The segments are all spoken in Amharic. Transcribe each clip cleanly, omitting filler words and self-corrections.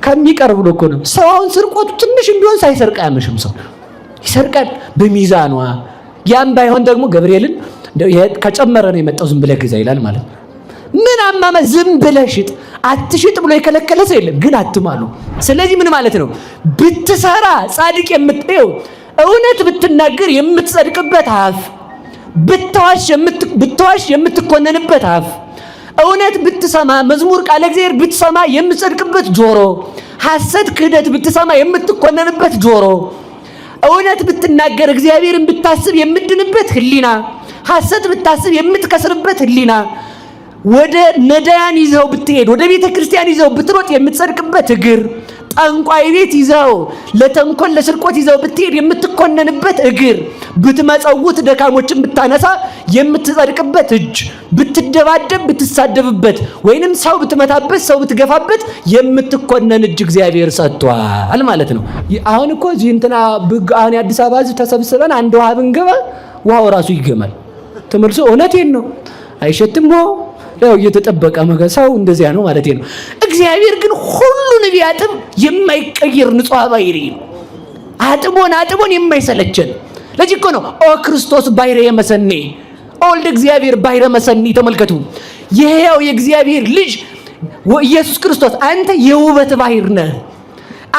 ከሚቀርብ ብሎ እኮ ነው። ሰው አሁን ስርቆቱ ትንሽ ቢሆን ሳይሰርቅ አያመሽም። ሰው ይሰርቃል በሚዛኗ። ያም ባይሆን ደግሞ ገብርኤልን ከጨመረ ነው የመጣው ዝም ብለህ ግዛ ይላል ማለት ነው። ምን አማማ ዝም ብለህ ሽጥ አትሽጥ ብሎ የከለከለ ሰው የለም፣ ግን አትማሉ። ስለዚህ ምን ማለት ነው? ብትሰራ ጻድቅ የምትየው እውነት ብትናገር የምትጸድቅበት አፍ፣ ብትዋሽ የምትኮነንበት አፍ፣ እውነት ብትሰማ መዝሙር ቃለ እግዚአብሔር ብትሰማ የምትጸድቅበት ጆሮ፣ ሐሰት ክህደት ብትሰማ የምትኮነንበት ጆሮ፣ እውነት ብትናገር እግዚአብሔርን ብታስብ የምትድንበት ህሊና፣ ሐሰት ብታስብ የምትከስርበት ህሊና፣ ወደ ነዳያን ይዘው ብትሄድ ወደ ቤተ ክርስቲያን ይዘው ብትሮጥ የምትጸድቅበት እግር፣ ጠንቋይ ቤት ይዘው ለተንኮል ለስርቆት ይዘው ብትሄድ የምትኮነንበት እግር፣ ብትመጸውት ደካሞችን ብታነሳ የምትጸድቅበት እጅ፣ ብትደባደብ ብትሳደብበት ወይንም ሰው ብትመታበት ሰው ብትገፋበት የምትኮነን እጅ እግዚአብሔር ሰጥቷል ማለት ነው። አሁን እኮ እዚህ እንትና አሁን የአዲስ አበባ ህዝብ ተሰብስበን አንድ ውሃ ብንገባ ውሃው ራሱ ይገማል ተመልሶ። እውነቴን ነው አይሸትም ነው ያው እየተጠበቀ ሰው እንደዚያ ነው ማለት ነው። እግዚአብሔር ግን ሁሉን ቢያጥብ የማይቀየር ንጹህ ባሕሪ ነው። አጥቦን የማይሰለቸን። ለዚህ እኮ ነው ኦ ክርስቶስ ባሕረ መሰኔ ወልደ እግዚአብሔር ባሕረ መሰኔ። ተመልከቱ ይሄው የእግዚአብሔር ልጅ ኢየሱስ ክርስቶስ አንተ የውበት ባሕር ነህ።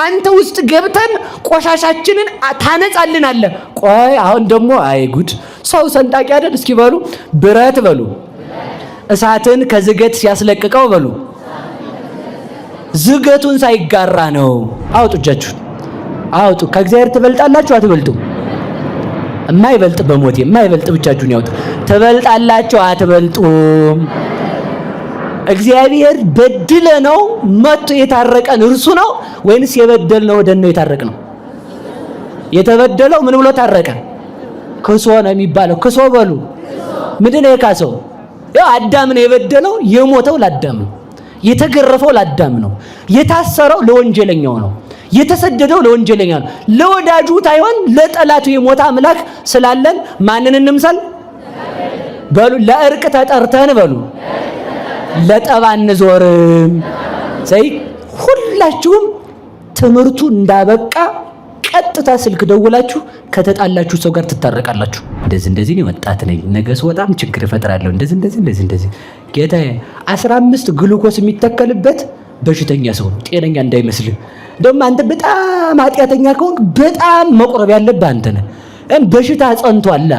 አንተ ውስጥ ገብተን ቆሻሻችንን ታነጻልን አለ። ቆይ አሁን ደግሞ አይ ጉድ ሰው ሰንጣቂ አይደል? እስኪ በሉ ብረት በሉ እሳትን ከዝገት ሲያስለቅቀው በሉ ዝገቱን ሳይጋራ ነው። አውጡ እጃችሁን አውጡ። ከእግዚአብሔር ትበልጣላችሁ አትበልጡም? የማይበልጥ በሞት የማይበልጥ ብቻችሁን ያውጡ። ትበልጣላችሁ አትበልጡም? እግዚአብሔር በድለ ነው መጥቶ የታረቀን እርሱ ነው ወይንስ የበደልነው ወደነ የታረቅ ነው? የተበደለው ምን ብሎ ታረቀ? ክሶ ነው የሚባለው። ክሶ በሉ ምንድን ነው የካሰው? ያው አዳም ነው የበደለው። የሞተው ለአዳም ነው። የተገረፈው ለአዳም ነው። የታሰረው ለወንጀለኛው ነው። የተሰደደው ለወንጀለኛ ነው። ለወዳጁ ታይሆን ለጠላቱ የሞተ አምላክ ስላለን ማንን እንምሰል በሉ። ለእርቅ ተጠርተን በሉ ለጠባ እንዞርም። ዘይ ሁላችሁም ትምህርቱ እንዳበቃ ቀጥታ ስልክ ደውላችሁ ከተጣላችሁ ሰው ጋር ትታረቃላችሁ። እንደዚህ ነው ወጣት ነኝ ነገ ስወጣም ችግር እፈጥራለሁ እንደዚህ ጌታዬ 15 ግሉኮስ የሚተከልበት በሽተኛ ሰው ነው፣ ጤነኛ እንዳይመስልህ። ደግሞ አንተ በጣም ኃጢአተኛ ከሆንክ በጣም መቁረብ ያለብህ አንተ ነህ። በሽታ ጸንቷል።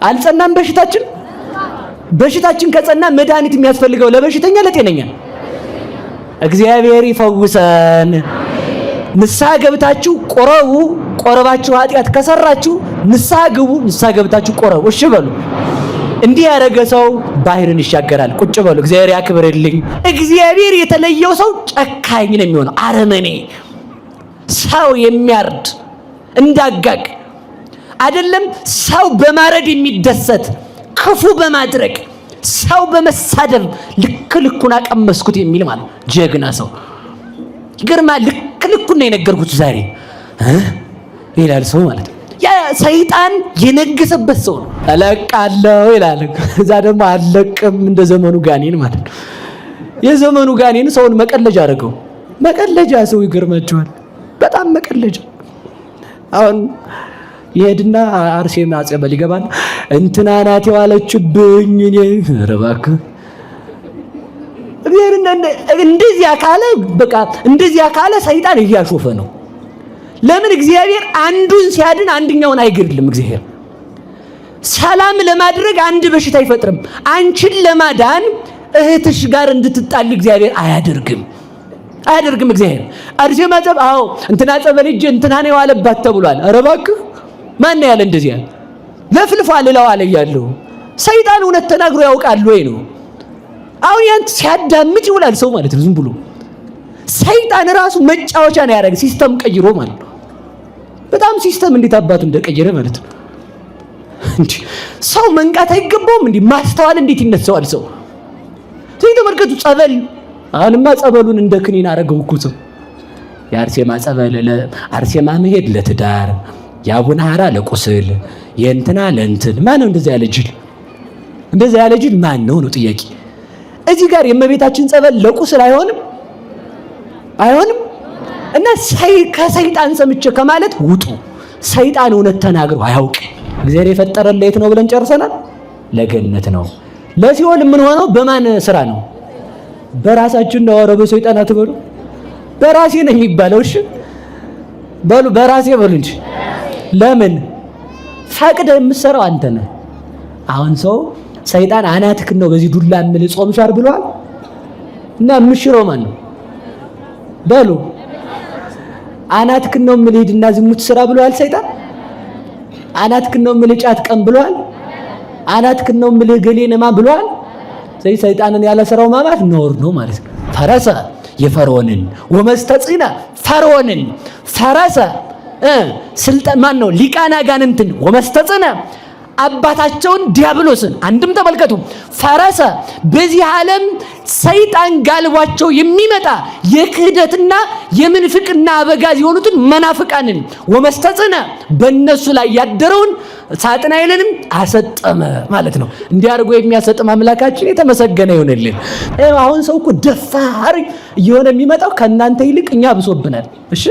አልጸናም በሽታችን ከጸና መድኃኒት የሚያስፈልገው ለበሽተኛ ለጤነኛ? እግዚአብሔር ይፈውሰን። ንስሐ ገብታችሁ ቆረቡ። ቆረባችሁ ኃጢአት ከሰራችሁ ንስሐ ግቡ። ንስሐ ገብታችሁ ቆረቡ። እሺ በሉ። እንዲህ ያደረገ ሰው ባህርን ይሻገራል። ቁጭ በሉ። እግዚአብሔር ያክብርልኝ። እግዚአብሔር የተለየው ሰው ጨካኝ ነው የሚሆነው፣ አረመኔ ሰው የሚያርድ እንዳጋግ አይደለም። ሰው በማረድ የሚደሰት ክፉ በማድረግ ሰው በመሳደብ ልኩን አቀመስኩት የሚል ማለት ጀግና ሰው ይገርማ። ልኩን ነው የነገርኩት ዛሬ ይላል ሰው ማለት ያ ሰይጣን የነገሰበት ሰው ነው። እለቃለሁ ይላል። እዛ ደግሞ አለቅም እንደ ዘመኑ ጋኔን ማለት ነው። የዘመኑ ጋኔን ሰውን መቀለጃ አደረገው። መቀለጃ ሰው ይገርማቸዋል። በጣም መቀለጃ። አሁን ይሄድና አርሴማ ጸበል ይገባል። እንትና ናት የዋለችብኝ እኔ ረባክ እንደዚህ አካለ በቃ እንደዚህ አካለ ሰይጣን እያሾፈ ነው። ለምን እግዚአብሔር አንዱን ሲያድን አንድኛውን አይገድልም? እግዚአብሔር ሰላም ለማድረግ አንድ በሽታ አይፈጥርም። አንቺን ለማዳን እህትሽ ጋር እንድትጣል እግዚአብሔር አያደርግም። እግዚአብሔር አርሴማ ጸበል አዎ እንትና ጸበል እጅ እንትና ነው የዋለባት ተብሏል። ኧረ እባክህ ማን ያለ እንደዚህ ያለ ለፍልፏል እለዋለ እያለሁ ሰይጣን እውነት ተናግሮ ያውቃል ወይ ነው? አሁን ያንተ ሲያዳምጥ ይውላል ሰው ማለት ነው። ዝም ብሎ ሰይጣን ራሱ መጫወቻ ነው ያደረገ ሲስተም ቀይሮ ማለት ነው። በጣም ሲስተም እንዴት አባቱ እንደቀየረ ማለት ነው። እንዴ ሰው መንቃት አይገባውም እንዴ? ማስተዋል እንዴት ይነሳዋል ሰው? ተመልከቱ ጸበል። አሁንማ ጸበሉን እንደ ክኒን አረገው እኮ ሰው። የአርሴማ ጸበል ለአርሴማ መሄድ ለትዳር፣ የአቡነ ሐራ ለቁስል፣ የእንትና ለእንትን። ማን ነው እንደዛ ያለ ጅል? እንደዛ ያለ ጅል ማን ነው ነው ጥያቄ። እዚህ ጋር የእመቤታችን ጸበል ለቁስል አይሆንም? አይሆንም። እና ከሰይጣን ሰምቼ ከማለት ውጡ። ሰይጣን እውነት ተናግሮ አያውቅም። እግዚአብሔር የፈጠረን ለየት ነው ብለን ጨርሰናል። ለገነት ነው። ለሲኦል ምን ሆነው በማን ስራ ነው? በራሳችን ነው። ኧረ በሰይጣን አትበሉ። በራሴ ነው የሚባለው። እሺ በሉ በራሴ በሉ እንጂ። ለምን ፈቅደህ የምትሰራው አንተ ነህ። አሁን ሰው ሰይጣን አናትክን ነው በዚህ ዱላ ምን ጾም ሻር ብሏል እና የምሽረው ማን ነው? በሉ አናትክን ነው ምን ሄድና ዝሙት ስራ ብሏል ሰይጣን። አናትክን ነው ምን ጫት ቀን ብሏል። አናትክን ነው ምን ገሌነማ ብሏል። ስለዚህ ሰይጣንን ያለ ስራው ማማት ነውር ነው ማለት ነው። ፈረሰ የፈርዖንን ወመስተጽና ፈርዖንን ፈረሰ ስልጣን ማን ነው? ሊቃና አጋንንትን ወመስተጽና አባታቸውን ዲያብሎስን። አንድም ተመልከቱ ፈረሰ በዚህ ዓለም ሰይጣን ጋልቧቸው የሚመጣ የክህደትና የምንፍቅና አበጋዝ የሆኑትን መናፍቃንን ወመስተጽና በእነሱ ላይ ያደረውን ሳጥናኤልንም አሰጠመ ማለት ነው። እንዲያርጎ የሚያሰጥም አምላካችን የተመሰገነ ይሁንልን። አሁን ሰው እኮ ደፋር እየሆነ የሚመጣው ከእናንተ ይልቅ እኛ ብሶብናል። እሺ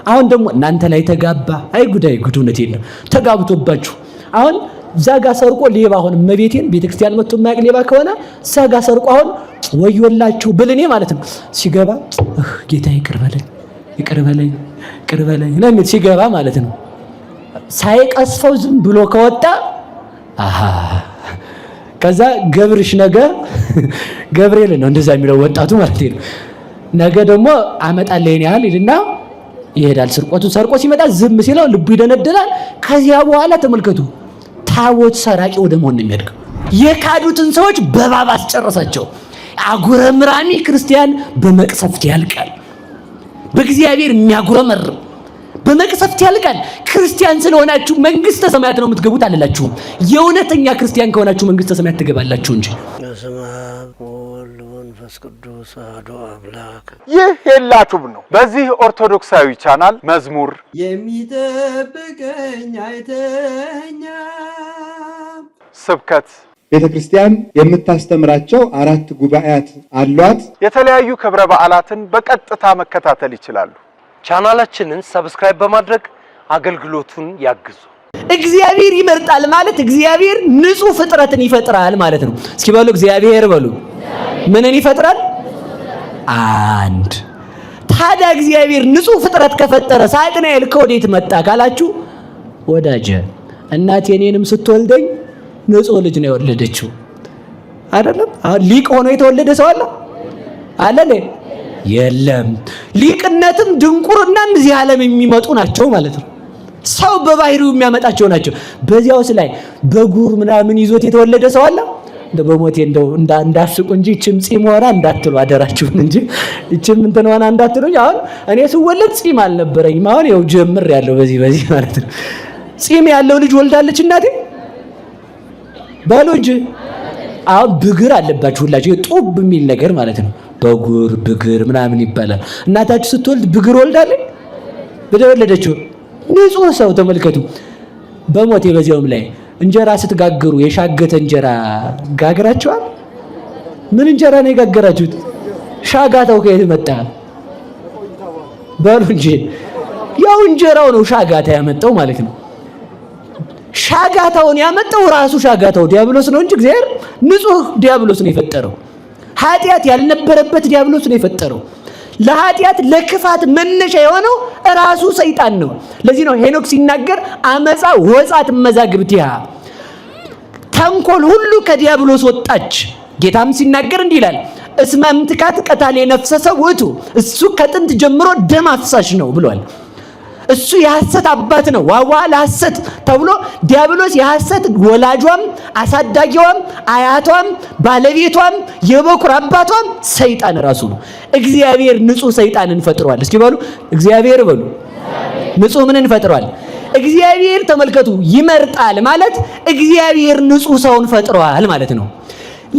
አሁን ደግሞ እናንተ ላይ ተጋባ። አይ ጉዳይ ጉድ እውነቴን ነው ተጋብቶባችሁ አሁን ዛጋ ሰርቆ ሌባ አሁን መቤቴን ቤተክርስቲያን መጥቶ የማያውቅ ሌባ ከሆነ ዛጋ ሰርቆ አሁን ወዮላችሁ ብልኔ ማለት ነው። ሲገባ ጌታ ይቅር በለኝ ለምን ሲገባ ማለት ነው። ሳይቀስፈው ዝም ብሎ ከወጣ ከዛ ገብርሽ ነገ ገብርኤል ነው እንደዛ የሚለው ወጣቱ ማለት ነው። ነገ ደግሞ አመጣለኝ ያህል ይልና ይሄዳል። ስርቆቱን ሰርቆ ሲመጣ ዝም ሲለው ልቡ ይደነደናል። ከዚያ በኋላ ተመልከቱ ታቦት ሰራቂ ወደ መሆን ነው የሚያድገው። የካዱትን ሰዎች በባብ አስጨረሳቸው። አጉረምራሚ ክርስቲያን በመቅሰፍት ያልቃል። በእግዚአብሔር የሚያጉረመርም በመቅሰፍት ያልቃል። ክርስቲያን ስለሆናችሁ መንግስተ ሰማያት ነው የምትገቡት አልላችሁም። የእውነተኛ ክርስቲያን ከሆናችሁ መንግስተ ሰማያት ትገባላችሁ እንጂ። በስመ አብ ወወልድ ወመንፈስ ቅዱስ አሐዱ አምላክ። ይህ የላችሁም ነው። በዚህ ኦርቶዶክሳዊ ቻናል መዝሙር የሚጠብቀኝ አይተኛ፣ ስብከት፣ ቤተ ክርስቲያን የምታስተምራቸው 4 ጉባኤያት አሏት። የተለያዩ ክብረ በዓላትን በቀጥታ መከታተል ይችላሉ። ቻናላችንን ሰብስክራይብ በማድረግ አገልግሎቱን ያግዙ። እግዚአብሔር ይመርጣል ማለት እግዚአብሔር ንጹህ ፍጥረትን ይፈጥራል ማለት ነው። እስኪ በሉ እግዚአብሔር በሉ ምንን ይፈጥራል? አንድ። ታዲያ እግዚአብሔር ንጹህ ፍጥረት ከፈጠረ ሳጥናኤል ከወዴት መጣ ካላችሁ፣ ወዳጀ እናቴ እኔንም ስትወልደኝ ንጹህ ልጅ ነው የወለደችው አይደለም? ሊቅ ሆኖ የተወለደ ሰው አለ? የለም። ሊቅነትም ድንቁርናም እዚህ ዓለም የሚመጡ ናቸው ማለት ነው። ሰው በባህሪው የሚያመጣቸው ናቸው። በዚያውስ ላይ በጉር ምናምን ይዞት የተወለደ ሰው አለ? በሞቴ እንደው እንዳስቁ እንጂ እቺም ጺም ሆና እንዳትሉ አደራችሁን እንጂ እቺም እንትን ሆና እንዳትሉኝ። አሁን እኔ ስወለድ ጺም አልነበረኝም። አሁን ያው ጀምር ያለው በዚህ ማለት ነው። ጺም ያለው ልጅ ወልዳለች እናቴ በሉ እንጂ። አሁን ብግር አለባችሁ ሁላችሁ፣ ጡብ የሚል ነገር ማለት ነው። በጉር ብግር ምናምን ይባላል። እናታችሁ ስትወልድ ብግር ወልዳለች? በተወለደችው ንጹህ ሰው ተመልከቱ። በሞቴ በዚያውም ላይ እንጀራ ስትጋግሩ የሻገተ እንጀራ ጋግራችኋል? ምን እንጀራ ነው የጋገራችሁት? ሻጋታው ከየት መጣ? በሉ እንጂ ያው እንጀራው ነው ሻጋታ ያመጣው ማለት ነው። ሻጋታውን ያመጣው ራሱ ሻጋታው ዲያብሎስ ነው እንጂ እግዚአብሔር ንጹህ ዲያብሎስ ነው የፈጠረው። ኃጢአት ያልነበረበት ዲያብሎስ ነው የፈጠረው። ለኃጢአት ለክፋት መነሻ የሆነው ራሱ ሰይጣን ነው። ለዚህ ነው ሄኖክ ሲናገር አመፃ ወጻት መዛግብቲያ፣ ተንኮል ሁሉ ከዲያብሎስ ወጣች። ጌታም ሲናገር እንዲህ ይላል እስመ እምትካት ቀታሌ ነፍሰ ሰው ውእቱ፣ እሱ ከጥንት ጀምሮ ደም አፍሳሽ ነው ብሏል። እሱ የሐሰት አባት ነው። ዋዋ ለሐሰት ተብሎ ዲያብሎስ የሐሰት ወላጇም አሳዳጊዋም አያቷም ባለቤቷም የበኩር አባቷም ሰይጣን ራሱ ነው። እግዚአብሔር ንጹህ ሰይጣንን ፈጥሯል። እስኪ በሉ እግዚአብሔር በሉ ንጹህ ምንን ፈጥሯል? እግዚአብሔር ተመልከቱ ይመርጣል ማለት እግዚአብሔር ንጹህ ሰውን ፈጥሯል ማለት ነው።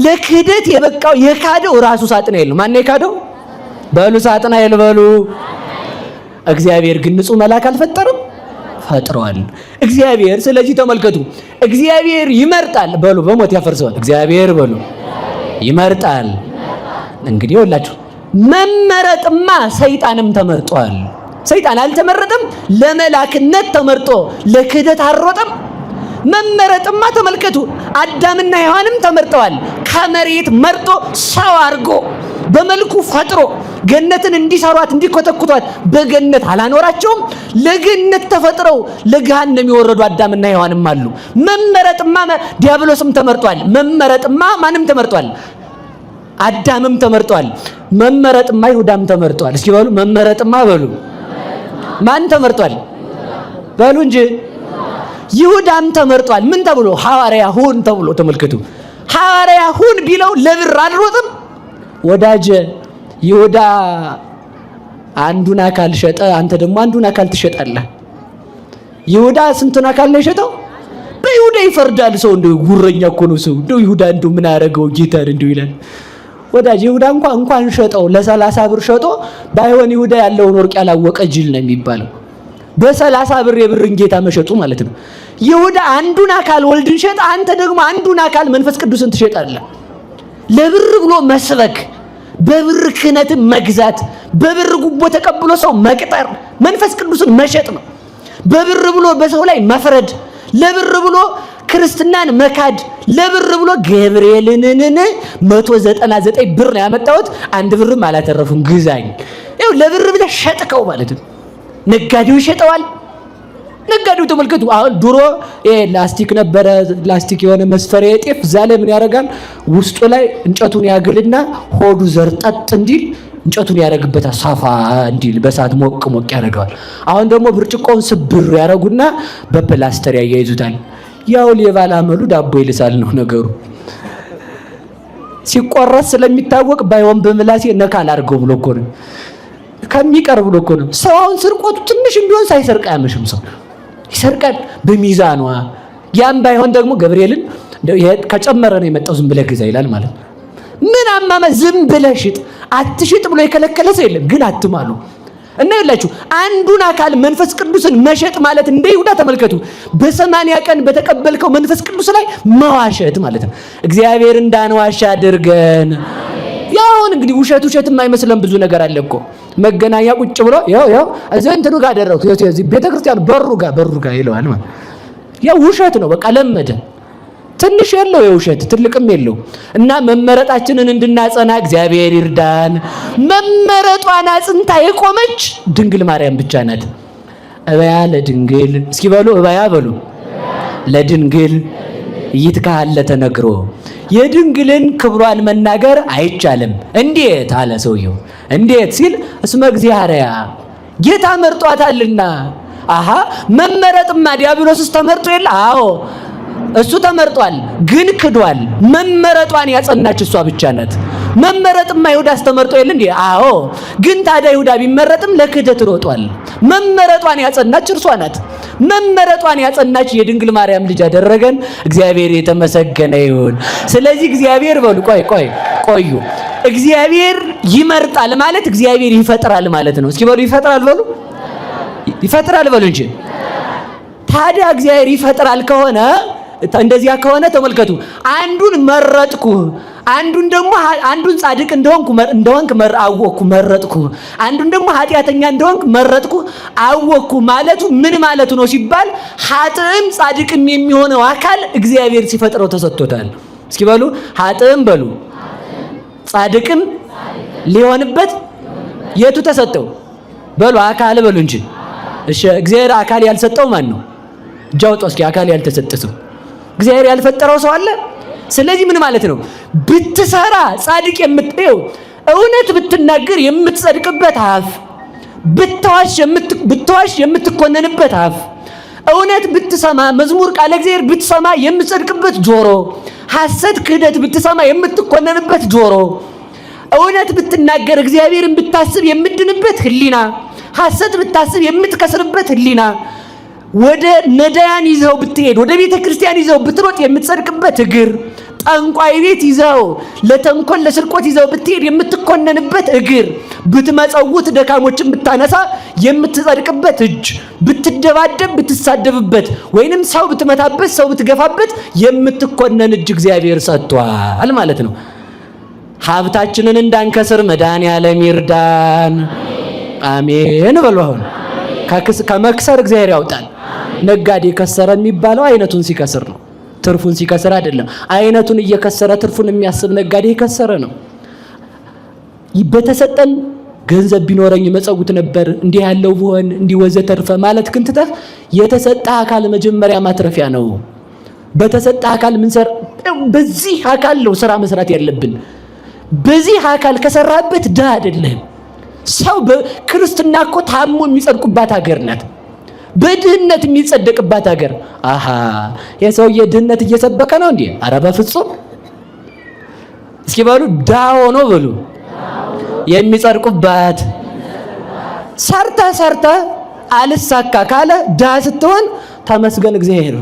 ለክህደት የበቃው የካደው ራሱ ሳጥናኤል ነው። ማን ነው የካደው? በሉ ሳጥናኤል በሉ። እግዚአብሔር ግን ንጹህ መልአክ አልፈጠረም? ፈጥሯል እግዚአብሔር። ስለዚህ ተመልከቱ እግዚአብሔር ይመርጣል በሉ። በሞት ያፈርሰዋል እግዚአብሔር በሉ ይመርጣል። እንግዲህ ወላችሁ መመረጥማ ሰይጣንም ተመርጧል። ሰይጣን አልተመረጠም? ለመላክነት ተመርጦ ለክህደት አልሮጠም? መመረጥማ ተመልከቱ፣ አዳምና ሔዋንም ተመርጠዋል። ከመሬት መርጦ ሰው አድርጎ በመልኩ ፈጥሮ ገነትን እንዲሰሯት እንዲኮተኩቷት በገነት አላኖራቸውም? ለገነት ተፈጥረው ለገሃነም የወረዱ አዳምና ሔዋንም አሉ። መመረጥማ ዲያብሎስም ተመርጧል። መመረጥማ ማንም ተመርጧል? አዳምም ተመርጧል። መመረጥማ ይሁዳም ተመርጧል። እስኪ በሉ መመረጥማ በሉ። ማን ተመርጧል? በሉ እንጂ ይሁዳም ተመርጧል። ምን ተብሎ? ሐዋርያ ሁን ተብሎ። ተመልከቱ፣ ሐዋርያ ሁን ቢለው ለብር አልሮጥም። ወዳጀ ይሁዳ አንዱን አካል ሸጠ፣ አንተ ደግሞ አንዱን አካል ትሸጣለህ። ይሁዳ ስንቱን አካል ነው የሸጠው? በይሁዳ ይፈርዳል ሰው። እንደው ጉረኛ እኮ ነው ሰው። እንደው ይሁዳ እንደው ምን አደረገው ጌታን እንደው ይላል። ወዳጅ ይሁዳ እንኳን ሸጠው ለ30 ብር ሸጦ ባይሆን ይሁዳ ያለውን ወርቅ ያላወቀ ጅል ነው የሚባለው። በ30 ብር የብርን ጌታ መሸጡ ማለት ነው። ይሁዳ አንዱን አካል ወልድን ሸጠ፣ አንተ ደግሞ አንዱን አካል መንፈስ ቅዱስን ትሸጣለህ። ለብር ብሎ መስበክ፣ በብር ክህነትን መግዛት፣ በብር ጉቦ ተቀብሎ ሰው መቅጠር መንፈስ ቅዱስን መሸጥ ነው። በብር ብሎ በሰው ላይ መፍረድ፣ ለብር ብሎ ክርስትናን መካድ፣ ለብር ብሎ ገብርኤልን 199 ብር ነው ያመጣሁት፣ አንድ ብርም አላተረፉም ግዛኝ። ይኸው ለብር ብለህ ሸጥከው ማለት ነው። ነጋዴው ይሸጠዋል። ነጋዴው ተመልከቱ፣ አሁን ድሮ ላስቲክ ነበረ፣ ላስቲክ የሆነ መስፈሪያ ጤፍ ዛለ ምን ያደርጋል? ውስጡ ላይ እንጨቱን ያግልና ሆዱ ዘርጠጥ እንዲል እንጨቱን ያደርግበታል፣ ሳፋ እንዲል በሳት ሞቅ ሞቅ ያደርገዋል። አሁን ደግሞ ብርጭቆውን ስብር ያደርጉና በፕላስተር ያያይዙታል። ያው ሌባል አመሉ ዳቦ ይልሳል ነው ነገሩ። ሲቆረስ ስለሚታወቅ ባይሆን በምላሴ ነካል አድርገው ብሎ እኮ ነው ከሚቀርብ ብሎ እኮ ነው። ሰው አሁን ስርቆቱ ትንሽ ቢሆን ሳይሰርቅ አያመሽም። ሰው ይሰርቃል በሚዛኗ። ያም ባይሆን ደግሞ ገብርኤልን ከጨመረ ነው የመጣው ዝም ብለህ ግዛ ይላል ማለት ነው። ምን አማማ ዝም ብለህ ሽጥ አትሽጥ ብሎ የከለከለ ሰው የለም። ግን አትማሉ እና ይላችሁ አንዱን አካል መንፈስ ቅዱስን መሸጥ ማለት እንደ ይሁዳ ተመልከቱ፣ በ80 ቀን በተቀበልከው መንፈስ ቅዱስ ላይ መዋሸት ማለት ነው። እግዚአብሔር እንዳንዋሽ አድርገን። ያውን እንግዲህ ውሸት የማይመስለን ብዙ ነገር አለ እኮ። መገናኛ ቁጭ ብሎ ያው እዚህ እንትኑ ጋር አደረኩት እዚህ ቤተክርስቲያን በሩ ጋር ይለዋል ማለት ያው ውሸት ነው። በቃ ለመደ። ትንሽ የለው የውሸት ትልቅም የለው። እና መመረጣችንን እንድናጸና እግዚአብሔር ይርዳን። መመረጧን አጽንታ የቆመች ድንግል ማርያም ብቻ ናት። እበያ ለድንግል እስኪ በሉ እበያ በሉ ለድንግል ይትካለ ተነግሮ የድንግልን ክብሯን መናገር አይቻልም። እንዴት አለ ሰውየው። እንዴት ሲል እስመ እግዚአብሔር ጌታ መርጧታልና። አሃ መመረጥማ ዲያብሎስስ ተመርጦ የለ? አዎ እሱ ተመርጧል፣ ግን ክዷል። መመረጧን ያጸናች እሷ ብቻ ናት። መመረጥማ ይሁዳስ ተመርጦ የለ እንዴ? አዎ ግን ታዲያ ይሁዳ ቢመረጥም ለክህደት ሮጧል። መመረጧን ያጸናች እርሷ ናት። መመረጧን ያጸናች የድንግል ማርያም ልጅ አደረገን። እግዚአብሔር የተመሰገነ ይሁን። ስለዚህ እግዚአብሔር በሉ ቆዩ እግዚአብሔር ይመርጣል ማለት እግዚአብሔር ይፈጥራል ማለት ነው። እስኪ በሉ ይፈጥራል በሉ ይፈጥራል በሉ እንጂ። ታዲያ እግዚአብሔር ይፈጥራል ከሆነ እንደዚያ ከሆነ ተመልከቱ፣ አንዱን መረጥኩ፣ አንዱን ደግሞ አንዱን ጻድቅ እንደሆንክ አወቅኩ መረጥኩ፣ አንዱን ደግሞ ኃጢአተኛ እንደሆንክ መረጥኩ አወቅኩ ማለቱ ምን ማለቱ ነው ሲባል ኃጥእም ጻድቅም የሚሆነው አካል እግዚአብሔር ሲፈጥረው ተሰጥቶታል። እስኪ በሉ ኃጥእም በሉ ጻድቅም ሊሆንበት የቱ ተሰጠው? በሉ አካል በሉ እንጂ። እሺ እግዚአብሔር አካል ያልሰጠው ማን ነው? ጃውጦ እስኪ አካል ያልተሰጠው እግዚአብሔር ያልፈጠረው ሰው አለ? ስለዚህ ምን ማለት ነው? ብትሰራ ጻድቅ የምትየው እውነት ብትናገር የምትጸድቅበት አፍ፣ ብትዋሽ የምትኮነንበት አፍ፣ እውነት ብትሰማ መዝሙር ቃለ እግዚአብሔር ብትሰማ የምትጸድቅበት ጆሮ፣ ሐሰት ክህደት ብትሰማ የምትኮነንበት ጆሮ፣ እውነት ብትናገር እግዚአብሔርን ብታስብ የምትድንበት ህሊና፣ ሐሰት ብታስብ የምትከስርበት ህሊና፣ ወደ ነዳያን ይዘው ብትሄድ ወደ ቤተ ክርስቲያን ይዘው ብትሮጥ የምትጸድቅበት እግር፣ ጠንቋይ ቤት ይዘው ለተንኮል ለስርቆት ይዘው ብትሄድ የምትኮነንበት እግር፣ ብትመጸውት ደካሞችን ብታነሳ የምትጸድቅበት እጅ፣ ብትደባደብ ብትሳደብበት ወይንም ሰው ብትመታበት ሰው ብትገፋበት የምትኮነን እጅ እግዚአብሔር ሰጥቷል ማለት ነው። ሀብታችንን እንዳንከስር መድኃኔዓለም ይርዳን። አሜን በሉ። አሁን ከመክሰር እግዚአብሔር ያውጣል። ነጋዴ ከሰረ የሚባለው አይነቱን ሲከስር ነው፣ ትርፉን ሲከስር አይደለም። አይነቱን እየከሰረ ትርፉን የሚያስብ ነጋዴ የከሰረ ነው። በተሰጠን ገንዘብ ቢኖረኝ መጸውት ነበር እንዲህ ያለው ቢሆን እንዲህ ወዘተርፈ ማለት ግን ትተህ የተሰጠ አካል መጀመሪያ ማትረፊያ ነው። በተሰጠ አካል ምን ሰር በዚህ አካል ነው ስራ መስራት ያለብን። በዚህ አካል ከሰራበት ዳ አይደለም። ሰው በክርስትና እኮ ታሞ የሚጸድቁባት ሀገር ናት። በድህነት የሚጸደቅባት ሀገር። አሃ የሰውዬ ድህነት እየሰበከ ነው እንዴ? ኧረ በፍጹም። እስኪ በሉ ዳ ሆኖ በሉ የሚጸድቁባት። ሰርተ አልሳካ ካለ ዳ ስትሆን ተመስገን እግዚአብሔር።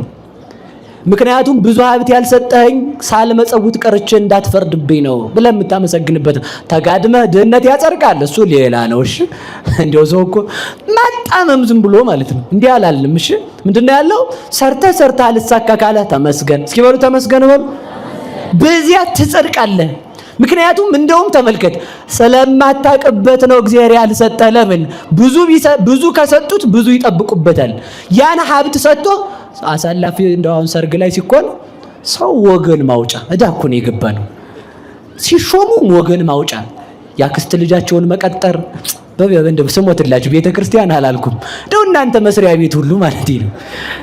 ምክንያቱም ብዙ ሀብት ያልሰጠኸኝ ሳልመጸውት ቀርቼ እንዳትፈርድብኝ ነው ብለህ የምታመሰግንበት። ተጋድመህ ድህነት ያጸድቃል፣ እሱ ሌላ ነው። እሺ እንደው ሰው እኮ ማጣመም ዝም ብሎ ማለት ነው እንዲህ አላልንም። እሺ ምንድነው ያለው? ሰርተ አልሳካ ካለ ተመስገን። እስኪ በሉ ተመስገን በሉ። በዚያ ትጸድቃለህ። ምክንያቱም እንደውም ተመልከት፣ ስለማታውቅበት ነው እግዚአብሔር ያልሰጠህ። ለምን? ብዙ ከሰጡት ብዙ ይጠብቁበታል። ያን ሀብት ሰጥቶ አሳላፊ እንደው ሰርግ ላይ ሲኮን ሰው ወገን ማውጫ እዳ እኮ ነው የገባ ነው። ሲሾሙ ወገን ማውጫ ያክስት ልጃቸውን መቀጠር በበንደብ ስሞትላችሁ ቤተክርስቲያን አላልኩም። እንደው እናንተ መስሪያ ቤት ሁሉ ማለት ነው።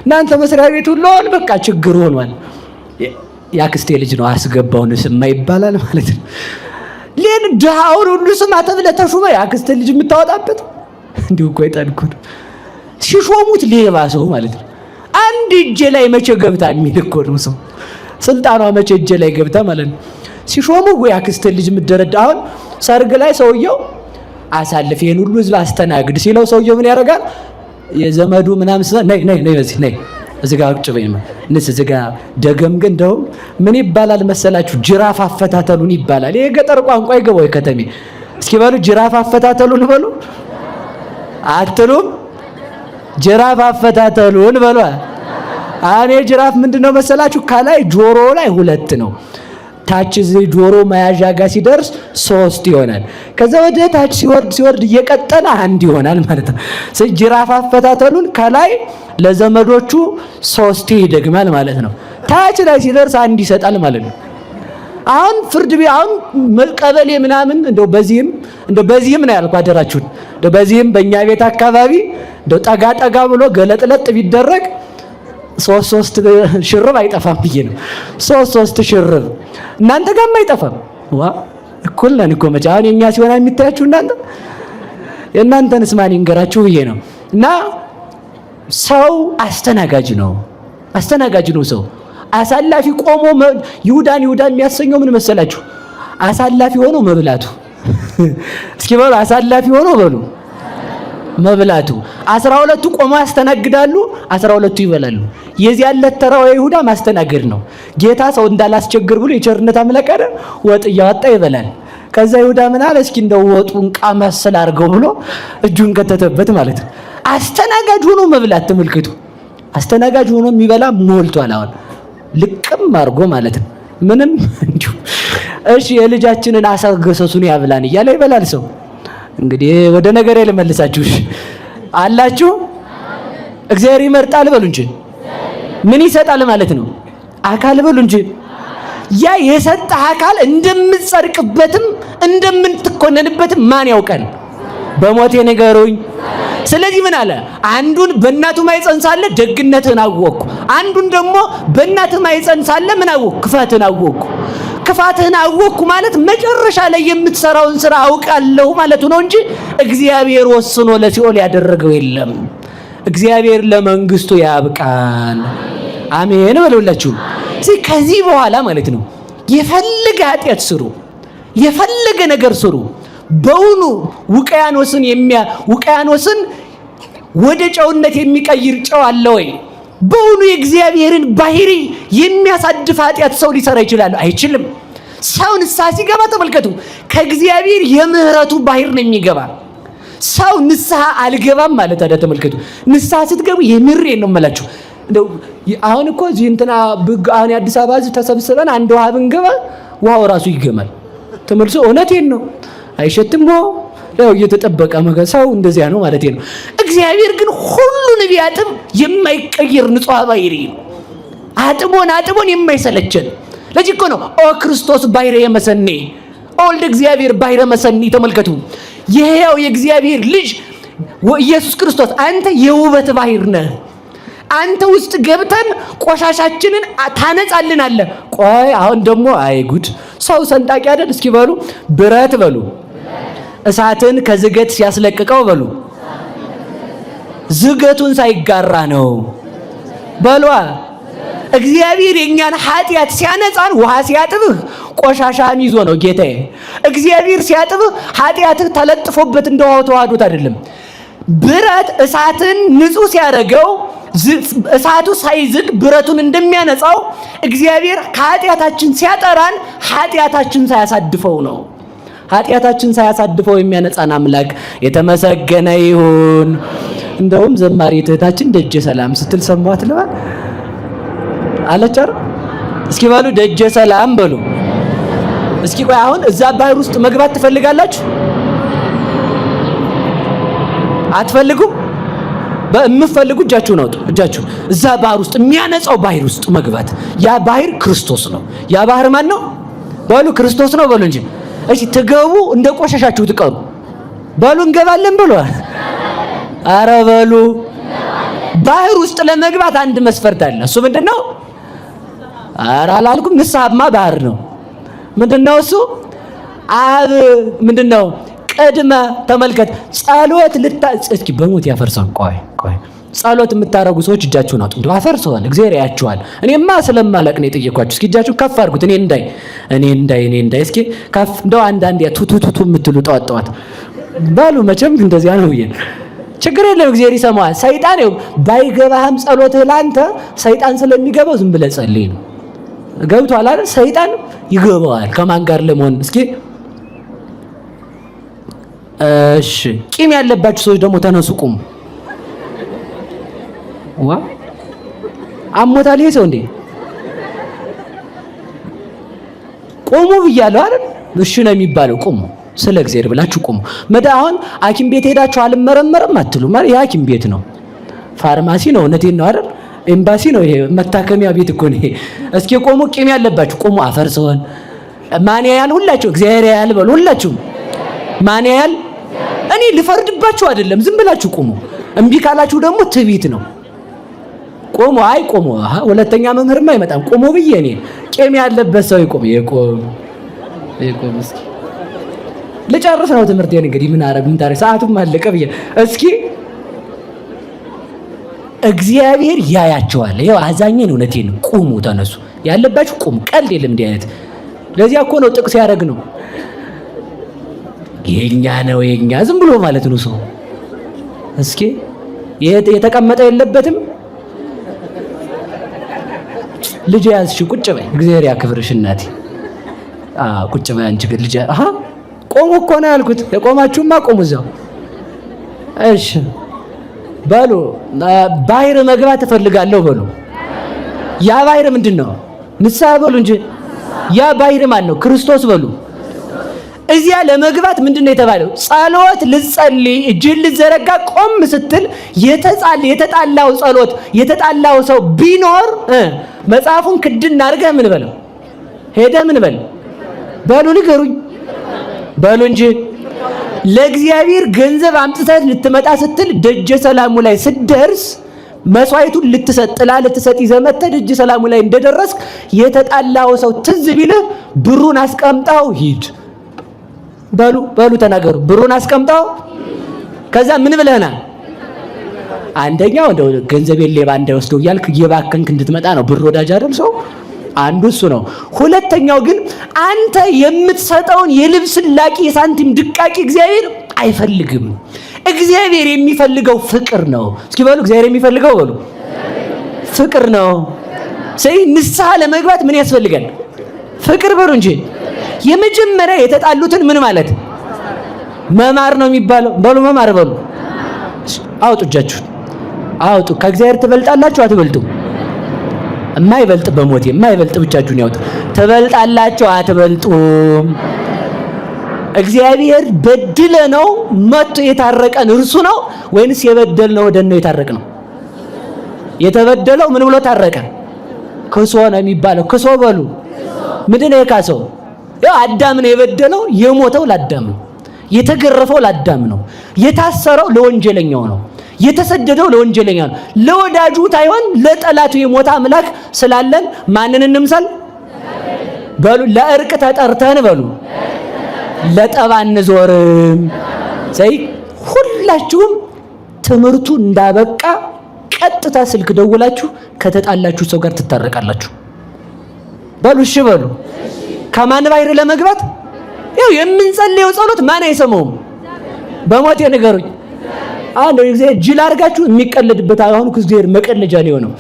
እናንተ መስሪያ ቤት ሁሉ አሁን በቃ ችግር ሆኗል። ያክስቴ ልጅ ነው አስገባውን ስማ ይባላል ማለት ነው። ሌን ድሃውን ሁሉ ስማ ተብለህ ተሹመ ያክስቴ ልጅ የምታወጣበት እንዲሁ እኮ ይጠልኩት ሲሾሙት ሌባ ሰው ማለት ነው። አንድ እጄ ላይ መቼ ገብታ የሚል እኮ ነው ሰው። ስልጣኗ መቼ እጄ ላይ ገብታ ማለት ነው። ሲሾሙ ወይ ያክስቴ ልጅ የምትደረዳ። አሁን ሰርግ ላይ ሰውየው አሳልፍ ይሄን ሁሉ ህዝብ አስተናግድ ሲለው ሰውየው ምን ያደርጋል? የዘመዱ ምናምን ነይ እዚህ ጋር ቁጭ በይማ እዚህ ጋር ደገምገን እንደው ምን ይባላል መሰላችሁ? ጅራፍ አፈታተሉን ይባላል። ይሄ ገጠር ቋንቋ ይገባው ከተሜ። እስኪ በሉ ጅራፍ አፈታተሉን በሉ። አትሉም? ጅራፍ አፈታተሉን በሉ። እኔ ጅራፍ ምንድነው መሰላችሁ? ከላይ ጆሮ ላይ 2 ነው። ታች እዚህ ጆሮ መያዣ ጋር ሲደርስ 3 ይሆናል። ከዛ ወደ ታች ሲወርድ እየቀጠለ 1 ይሆናል ማለት ነው። ስለዚህ ጅራፍ አፈታተሉን ከላይ ለዘመዶቹ 3 ይደግማል ማለት ነው። ታች ላይ ሲደርስ 1 ይሰጣል ማለት ነው። አሁን ፍርድ ቤት አሁን ቀበሌ ምናምን እንደው በዚህም ነው ያልኩ አደራችሁን። እንደው በዚህም በእኛ ቤት አካባቢ እንደው ጠጋ ብሎ ገለጥለጥ ቢደረግ 3 ሽርብ አይጠፋም ብዬ ነው። 3 ሽርብ እናንተ ጋርም አይጠፋም። እኩል ነን እኮ መቼ አሁን የኛ ሲሆን የሚታያችሁ እናንተንስ ማን ይንገራችሁ ብዬ ነው። እና ሰው አስተናጋጅ ነው ሰው አሳላፊ ቆሞ ይሁዳን የሚያሰኘው ምን መሰላችሁ? አሳላፊ ሆኖ መብላቱ። እስኪ በሉ አሳላፊ ሆኖ በሉ መብላቱ። 12ቱ ቆሞ ያስተናግዳሉ፣ 12ቱ ይበላሉ። የዚህ ያለ ተራው ይሁዳ ማስተናገድ ነው። ጌታ ሰው እንዳላስቸግር ብሎ የቸርነት አምላክ አይደል ወጥ እያወጣ ይበላል። ከዛ ይሁዳ ምን አለ? እስኪ እንደው ወጡን ቃመሰል አድርገው ብሎ እጁን ከተተበት ማለት ነው። አስተናጋጅ ሆኖ መብላት ተመልከቱ። አስተናጋጅ ሆኖ የሚበላ ሞልቷል። አሁን ልቅም አድርጎ ማለት ነው። ምንም እንዲሁ እሺ የልጃችንን አሳገሰሱን ያብላን እያለ ይበላል ሰው። እንግዲህ ወደ ነገር ልመልሳችሁ አላችሁ። እግዚአብሔር ይመርጣል በሉ እንጂ ምን ይሰጣል ማለት ነው? አካል በሉ እንጂ ያ የሰጠ አካል እንደምትጸድቅበትም እንደምትኮነንበትም ማን ያውቃል? በሞቴ ንገሩኝ። ስለዚህ ምን አለ? አንዱን በእናቱ ማይፀን ሳለ ደግነትን አወቅኩ፣ አንዱን ደግሞ በእናቱ ማይፀን ሳለ ምን አወቅኩ? ክፋትን አወቅኩ። ክፋትን አወቅኩ ማለት መጨረሻ ላይ የምትሰራውን ስራ አውቃለሁ ማለት ነው እንጂ እግዚአብሔር ወስኖ ለሲኦል ያደረገው የለም። እግዚአብሔር ለመንግስቱ ያብቃን። አሜን በሉላችሁ። ከዚህ በኋላ ማለት ነው የፈለገ ኃጢአት ስሩ፣ የፈለገ ነገር ስሩ። በውኑ ውቅያኖስን ወደ ጨውነት የሚቀይር ጨው አለ ወይ? በውኑ የእግዚአብሔርን ባህሪ የሚያሳድፍ ኃጢአት ሰው ሊሰራ ይችላል? አይችልም። ሰው ንስሐ ሲገባ ተመልከቱ፣ ከእግዚአብሔር የምህረቱ ባህር ነው የሚገባ። ሰው ንስሐ አልገባም ማለት አይደል? ተመልከቱ፣ ንስሐ ስትገቡ የምሬ ነው የምላችሁ። እንደው አሁን እኮ እዚህ አሁን የአዲስ አበባ ህዝብ ተሰብስበን አንድ ውሃ ብንገባ ውሃው ራሱ ይገማል። ተመልሶ እውነቴን ነው አይሸትም ነው ያው እየተጠበቀ ሰው እንደዚያ ነው ማለት ነው። እግዚአብሔር ግን ሁሉን ቢያጥብ የማይቀየር ንጹሕ ባሕሪ ነው። አጥቦን የማይሰለቸን። ለዚህ እኮ ነው ኦ ክርስቶስ ባሕረ የመሰኔ ወልደ እግዚአብሔር ባሕረ መሰኒ። ተመልከቱ የሕያው የእግዚአብሔር ልጅ ኢየሱስ ክርስቶስ አንተ የውበት ባሕር ነህ። አንተ ውስጥ ገብተን ቆሻሻችንን ታነጻልናለህ። ቆይ አሁን ደግሞ አይ ጉድ ሰው ሰንጣቂ አይደል? እስኪ በሉ ብረት በሉ እሳትን ከዝገት ሲያስለቅቀው በሉ ዝገቱን ሳይጋራ ነው በሏ። እግዚአብሔር የኛን ኃጢአት ሲያነጻን ውሃ ሲያጥብህ ቆሻሻን ይዞ ነው ጌታዬ። እግዚአብሔር ሲያጥብህ ኃጢአትህ ተለጥፎበት እንደውሃው ተዋህዶት አይደለም። ብረት እሳትን ንጹህ ሲያደርገው እሳቱ ሳይዝግ ብረቱን እንደሚያነጻው እግዚአብሔር ከኃጢአታችን ሲያጠራን ኃጢአታችን ሳያሳድፈው ነው። ኃጢአታችን ሳያሳድፈው የሚያነጻን አምላክ የተመሰገነ ይሁን። እንደውም ዘማሪት እህታችን ደጀ ሰላም ስትል ሰማት ልባል አለቻር። እስኪ በሉ ደጀ ሰላም በሉ እስኪ። ቆይ አሁን እዛ ባሕር ውስጥ መግባት ትፈልጋላችሁ? አትፈልጉም? በእምፈልጉ እጃችሁን አውጡ። እጃችሁን እዛ ባሕር ውስጥ የሚያነጻው ባሕር ውስጥ መግባት። ያ ባሕር ክርስቶስ ነው። ያ ባሕር ማን ነው? በሉ ክርስቶስ ነው በሉ እንጂ። እሺ ትገቡ እንደ ቆሻሻችሁ ትቀሩ በሉ እንገባለን በሉ። አረ በሉ ባሕር ውስጥ ለመግባት አንድ መስፈርት አለ። እሱ ምንድነው? አረ አላልኩም። ንስሐማ ባሕር ነው። ምንድነው እሱ? አብ ምንድነው? ቅድመ ተመልከት ጸሎት እስኪ በሞት ያፈርሰው። ቆይ ጸሎት የምታረጉ ሰዎች እጃችሁን አውጡ። እንደው አፈርሰዋል እግዚአብሔር ያያችኋል። እኔማ ስለማለቅ ነው የጠየኳችሁ። እስኪ እጃችሁን ከፍ አድርጉት። እኔ እንዳይ እስኪ ከፍ እንደው አንዳንድ ቱቱቱ የምትሉ ጠዋት ባሉ መቼም እንደዚያ ነው ይል ችግር የለም እግዚአብሔር ይሰማዋል። ሰይጣን ይኸው ባይገባህም ጸሎትህ ላንተ ሰይጣን ስለሚገባው ዝም ብለህ ጸልይ ነው። ገብቶሃል አይደል? ሰይጣን ይገባዋል ከማን ጋር ለመሆን። እስኪ እሺ ቂም ያለባችሁ ሰዎች ደግሞ ተነሱ ቁሙ። ዋ አሞታል ይሄ ሰው እንዴ? ቁሙ ብያለሁ አይደል? እሺ ነው የሚባለው። ቁሙ ስለ እግዚአብሔር ብላችሁ ቁሙ። አሁን ሐኪም ቤት ሄዳችሁ አልመረመርም አትሉ ማለት የሐኪም ቤት ነው፣ ፋርማሲ ነው። እውነቴን ነው አይደል? ኤምባሲ ነው ይሄ፣ መታከሚያ ቤት እኮ ነው። እስኪ ቁሙ፣ ቂም ያለባችሁ ቁሙ። አፈርሰውን ማን ያያል? ሁላችሁ እግዚአብሔር ያያል በሉ። ሁላችሁ ማን ያያል? እኔ ልፈርድባችሁ አይደለም፣ ዝም ብላችሁ ቁሙ። እምቢ ካላችሁ ደግሞ ትዕቢት ነው። ቁሙ። አይ ቁሙ፣ ሁለተኛ መምህርማ አይመጣም። ቁሙ ብዬ እኔ ቂም ያለበት ሰው ይቁም። ይቁም። እስኪ ልጨርስ ነው ትምህርቴን። እንግዲህ ምን ታሪክ ሰዓቱም አለቀ ብዬ እስኪ እግዚአብሔር ያያቸዋል። ይኸው አዛኝን እውነቴን ቁሙ፣ ተነሱ፣ ያለባችሁ ቁሙ። ቀልድ የለም እንዲህ አይነት። ለዚያ እኮ ነው ጥቅስ ያደረግ ነው የኛ ነው የኛ ዝም ብሎ ማለት ነው ሰው። እስኪ የተቀመጠ የለበትም። ልጅ ያዝሽ ቁጭ በይ፣ እግዚአብሔር ያክብርሽ እናቴ። ቁጭ በይ አንቺ ልጅ። ቆሙ እኮ ነው ያልኩት። የቆማችሁማ ቆሙ እዛው። እሺ በሉ ባሕር መግባት እፈልጋለሁ በሉ። ያ ባሕር ምንድን ነው? ንስሐ በሉ እንጂ። ያ ባሕር ማን ነው? ክርስቶስ በሉ። እዚያ ለመግባት ምንድን ነው የተባለው? ጸሎት ልጸልይ እጅን ልዘረጋ ቆም ስትል የተጣላው ጸሎት የተጣላው ሰው ቢኖር መጽሐፉን ክድና አድርገህ ምን በለው ሄደህ ምን በል በሉ ንገሩኝ በሉ እንጂ። ለእግዚአብሔር ገንዘብ አምጥተህ ልትመጣ ስትል ደጀ ሰላሙ ላይ ስትደርስ መስዋዕቱን ልትሰጥ ይዘህ መጥተህ ደጀ ሰላሙ ላይ እንደደረስክ የተጣላው ሰው ትዝ ቢልህ ብሩን አስቀምጣው ሂድ በሉ ተናገሩ። ብሩን አስቀምጣው። ከዛ ምን ብለህና? አንደኛው እንደው ገንዘብ ሌባ እንዳይወስደው እያልክ እየባከንክ እንድትመጣ ነው። ብር ወዳጅ አይደል ሰው? አንዱ እሱ ነው። ሁለተኛው ግን አንተ የምትሰጠውን የልብስ ላቂ የሳንቲም ድቃቂ እግዚአብሔር አይፈልግም። እግዚአብሔር የሚፈልገው ፍቅር ነው። እስኪ በሉ እግዚአብሔር የሚፈልገው በሉ ፍቅር ነው። ስለዚህ ንስሐ ለመግባት ምን ያስፈልጋል? ፍቅር በሉ እንጂ። የመጀመሪያ የተጣሉትን ምን ማለት መማር ነው የሚባለው። በሉ መማር በሉ። አውጡ እጃችሁን አውጡ። ከእግዚአብሔር ትበልጣላችሁ አትበልጡ? የማይበልጥ በሞቴ የማይበልጥ ብቻችሁን ያውጡ። ትበልጣላችሁ አትበልጡም? እግዚአብሔር በድለነው መጥቶ የታረቀን እርሱ ነው ወይንስ የበደልነው ወደነው የታረቅ ነው? የተበደለው ምን ብሎ ታረቀ? ክሶ ነው የሚባለው። ክሶ በሉ ምንድን ነው የካሰው? ያው አዳም ነው የበደለው። የሞተው ለአዳም ነው። የተገረፈው ለአዳም ነው። የታሰረው ለወንጀለኛው ነው። የተሰደደው ለወንጀለኛው ነው። ለወዳጁ ታይሆን ለጠላቱ የሞተ አምላክ ስላለን ማንን እንምሰል? በሉ ለእርቅ ተጠርተን በሉ ለጠባ እንዞርም። ዘይ ሁላችሁም ትምህርቱ እንዳበቃ ቀጥታ ስልክ ደውላችሁ ከተጣላችሁ ሰው ጋር ትታረቃላችሁ። በሉ እሺ በሉ። ከማን ባይር ለመግባት ያው የምንጸልየው ጸሎት ማን አይሰማውም? በሞቴ ንገሩኝ። አንድ ጊዜ ጅል አድርጋችሁ የሚቀለድበት አሁን እግዚአብሔር መቀለጃ ነው የሆነው።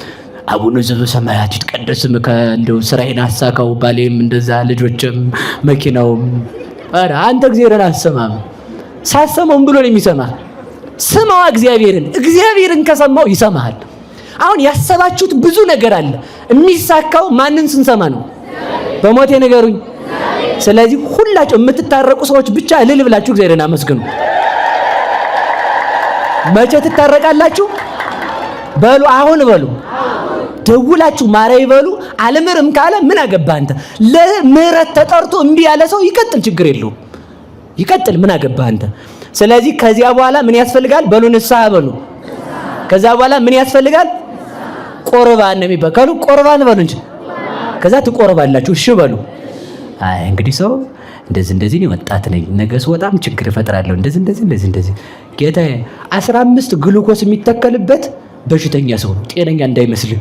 አቡነ ዘበሰማያት ይትቀደስ ስምከ እንደው ስራዬን አሳካው ባሌም እንደዛ ልጆችም መኪናውም። ኧረ አንተ እግዚአብሔርን አሰማም። ሳሰማውም ብሎ ነው የሚሰማህ። ስማው እግዚአብሔርን። እግዚአብሔርን ከሰማው ይሰማሃል። አሁን ያሰባችሁት ብዙ ነገር አለ። የሚሳካው ማንን ስንሰማ ነው? በሞቴ ንገሩኝ። ስለዚህ ሁላችሁ የምትታረቁ ሰዎች ብቻ እልል ብላችሁ እግዚአብሔርን አመስግኑ። መቼ ትታረቃላችሁ? በሉ አሁን በሉ። ደውላችሁ ማረይ በሉ። አልምርም ካለ ምን አገባህ አንተ? ለምህረት ተጠርቶ እምቢ ያለ ሰው ይቀጥል፣ ችግር የለውም ይቀጥል፣ ምን አገባህ አንተ? ስለዚህ ከዚያ በኋላ ምን ያስፈልጋል? በሉ ንስሐ በሉ። ከዛ በኋላ ምን ያስፈልጋል? ቁርባን ነው የሚባለው። ቁርባን በሉ እንጂ ከዛ ትቆርባላችሁ። እሺ በሉ። አይ እንግዲህ ሰው እንደዚህ ነው ወጣት ነኝ ነገ ስወጣም ችግር እፈጥራለሁ እንደዚህ ጌታዬ 15 ግሉኮስ የሚተከልበት በሽተኛ ሰው ነው፣ ጤነኛ እንዳይመስል።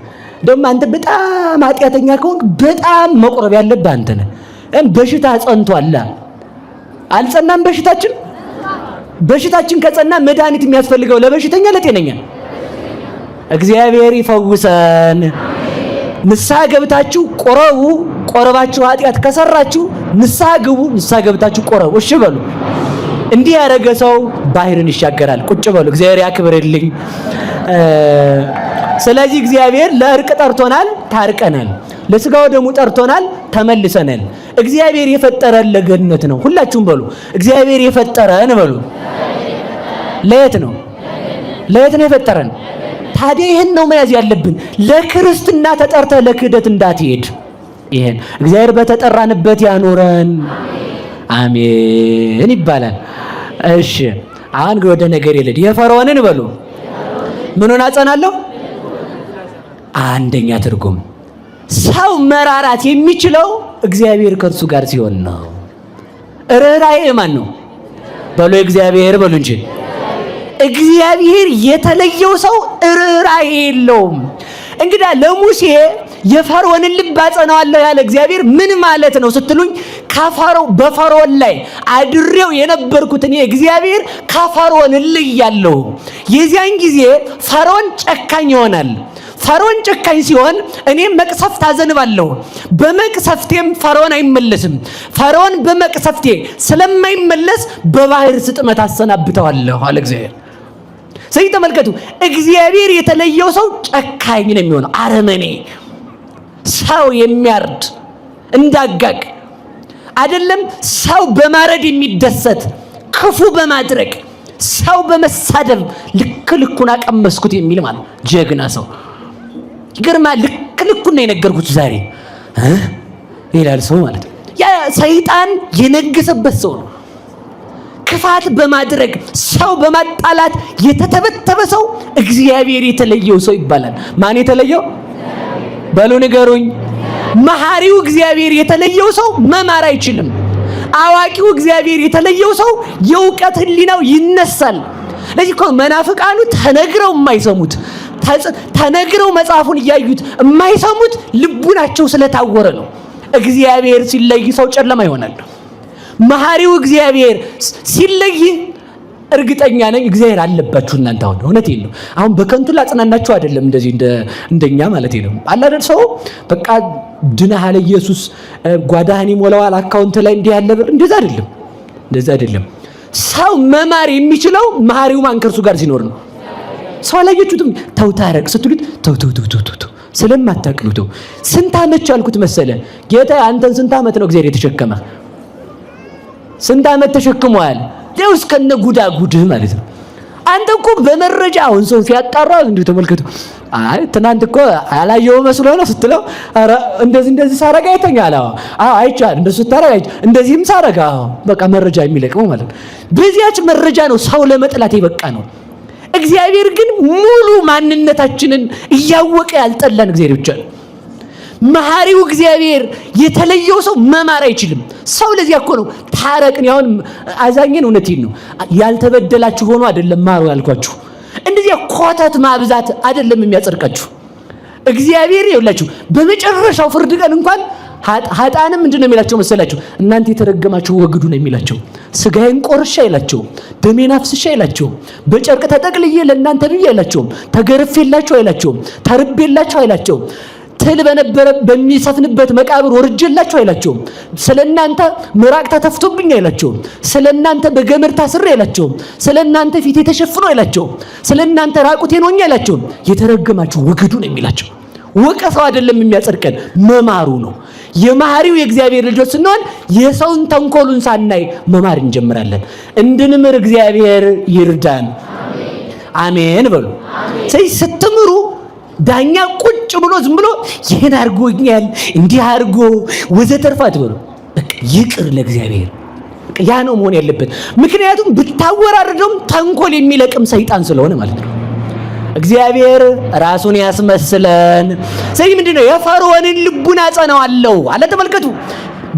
ደግሞ አንተ በጣም ኃጢአተኛ ከሆንክ በጣም መቁረብ ያለብህ አንተ ነህ። በሽታ ጸንቷል። አልጸናም በሽታችን ከጸና መድኃኒት የሚያስፈልገው ለበሽተኛ ለጤነኛ። እግዚአብሔር ይፈውሰን። ንስሐ ገብታችሁ ቆረቡ። ቆረባችሁ ኃጢአት ከሰራችሁ ንስሐ ግቡ። ንስሐ ገብታችሁ ቆረቡ። እሺ በሉ። እንዲህ ያደረገ ሰው ባህርን ይሻገራል። ቁጭ በሉ። እግዚአብሔር ያክብርልኝ። ስለዚህ እግዚአብሔር ለእርቅ ጠርቶናል፣ ታርቀናል። ለስጋው ደሙ ጠርቶናል፣ ተመልሰናል። እግዚአብሔር የፈጠረን ለገነት ነው። ሁላችሁም በሉ እግዚአብሔር የፈጠረን በሉ። ለየት ነው የፈጠረን? ታዲያ ይሄን ነው መያዝ ያለብን። ለክርስትና ተጠርተ ለክህደት እንዳትሄድ። ይሄን እግዚአብሔር በተጠራንበት ያኖረን። አሜን ይባላል። እሺ አሁን ወደ ነገር የለድ የፈርዖንን በሉ ምኑን አጸናለሁ? አንደኛ ትርጉም ሰው መራራት የሚችለው እግዚአብሔር ከእርሱ ጋር ሲሆን ነው። ርኅራኄ ማን ነው? በሉ እግዚአብሔር በሉ እንጂ። እግዚአብሔር የተለየው ሰው ርኅራኄ የለውም። እንግዲህ ለሙሴ የፈርዖንን ልብ አጸናዋለሁ ያለ እግዚአብሔር ምን ማለት ነው ስትሉኝ፣ በፈርዖን ላይ አድሬው የነበርኩት እኔ እግዚአብሔር ከፈርዖን እለያለሁ። የዚያን ጊዜ ፈርዖን ጨካኝ ይሆናል። ፈርዖን ጨካኝ ሲሆን እኔም መቅሰፍት አዘንባለሁ። በመቅሰፍቴም ፈርዖን አይመለስም። ፈርዖን በመቅሰፍቴ ስለማይመለስ በባህር ስጥመት አሰናብተዋለሁ አለ እግዚአብሔር። ስለዚህ ተመልከቱ፣ እግዚአብሔር የተለየው ሰው ጨካኝ ነው የሚሆነው፣ አረመኔ ሰው የሚያርድ እንዳጋግ አይደለም። ሰው በማረድ የሚደሰት ክፉ በማድረግ ሰው በመሳደብ ልኩን አቀመስኩት የሚል ማለት ጀግና ሰው ይገርማ። ልኩን ነው የነገርኩት ዛሬ ይላል ሰው ማለት ያ ሰይጣን የነገሰበት ሰው ነው። ክፋት በማድረግ ሰው በማጣላት የተተበተበ ሰው እግዚአብሔር የተለየው ሰው ይባላል። ማን የተለየው? በሉ ንገሩኝ። መሐሪው እግዚአብሔር የተለየው ሰው መማር አይችልም። አዋቂው እግዚአብሔር የተለየው ሰው የእውቀት ህሊናው ይነሳል። ለዚህ እኮ መናፍቃኑ ተነግረው የማይሰሙት ተነግረው መጽሐፉን እያዩት የማይሰሙት ልቡናቸው ስለታወረ ነው። እግዚአብሔር ሲለይ ሰው ጨለማ ይሆናል። መሐሪው እግዚአብሔር ሲለይ እርግጠኛ ነኝ እግዚአብሔር አለባችሁ እናንተ። አሁን እውነቴን ነው። አሁን በከንቱ ላጽናናችሁ አይደለም፣ እንደዚህ እንደኛ ማለት ነው። አላደር ሰው በቃ ድነሃል ኢየሱስ ጓዳህን ይሞላዋል አካውንት ላይ እንዲህ ያለ ብር፣ እንደዛ አይደለም። ሰው መማር የሚችለው መሐሪው ማን ከእርሱ ጋር ሲኖር ነው። ሰው አላየችሁትም? ተው ታረቅ ስትሉት ተው ስለማታውቅ ነው። ስንት ዓመት ቻልኩት መሰለ ጌታ። አንተን ስንት ዓመት ነው እግዚአብሔር የተሸከመ? ስንት ዓመት ተሸክሟል? ደውስ ከነ ጉዳጉድህ ማለት ነው። አንተ እኮ በመረጃ አሁን ሰው ሲያጣራ እንዴ ተመልከቱ። አይ ትናንት እኮ ያላየው መስሎ ነው ስትለው አረ እንደዚህ ሳረጋ አይተኛል። አይቻል እንደሱ ታረጋ እንደዚህም ሳረጋ በቃ መረጃ የሚለቅመው ማለት ነው። በዚያች መረጃ ነው ሰው ለመጥላት የበቃ ነው። እግዚአብሔር ግን ሙሉ ማንነታችንን እያወቀ ያልጠላን እግዚአብሔር ብቻ ነው። መሐሪው እግዚአብሔር የተለየው ሰው መማር አይችልም። ሰው ለዚያ እኮ ነው ታረቅን ያውን አዛኝን እውነቴን ነው ያልተበደላችሁ ሆኖ አይደለም ማሩ ያልኳችሁ። እንደዚያ ኮተት ማብዛት አይደለም የሚያጸድቃችሁ። እግዚአብሔር ይኸውላችሁ በመጨረሻው ፍርድ ቀን እንኳን ኃጥአንም ምንድነው የሚላቸው መሰላችሁ? እናንተ የተረገማችሁ ወግዱ ነው የሚላቸው። ስጋዬን ቆርሼ አይላቸው፣ ደሜን አፍስሼ አይላቸው፣ በጨርቅ ተጠቅልዬ ለእናንተ ብዬ አይላቸው፣ ተገርፌላችሁ አይላቸው፣ ተርቤላችሁ አይላቸው፣ ትል በሚሰፍንበት መቃብር ወርጄላችሁ አይላቸው፣ ስለናንተ ምራቅ ተተፍቶብኝ አይላቸው፣ ስለናንተ በገመድ ታስሬ አይላቸው፣ ስለናንተ ፊቴ ተሸፍኖ አይላቸው፣ ስለናንተ ራቁቴን ሆኜ አይላቸው። የተረገማችሁ ወግዱ ነው የሚላቸው። ወቀሰው አይደለም የሚያጸድቀን መማሩ ነው። የመሐሪው የእግዚአብሔር ልጆች ስንሆን የሰውን ተንኮሉን ሳናይ መማር እንጀምራለን። እንድንምር እግዚአብሔር ይርዳን። አሜን በሉ። ስለዚህ ስትምሩ ዳኛ ቁጭ ብሎ ዝም ብሎ ይሄን አድርጎኛል እንዲህ አድርጎ ወዘተርፋ አትበሉ። በቃ ይቅር ለእግዚአብሔር። ያ ነው መሆን ያለበት። ምክንያቱም ብታወራርደውም ተንኮል የሚለቅም ሰይጣን ስለሆነ ማለት ነው። እግዚአብሔር ራሱን ያስመስለን። ስለዚህ ምንድነው የፈርዖንን ልቡን አጸናዋለሁ አለ። ተመልከቱ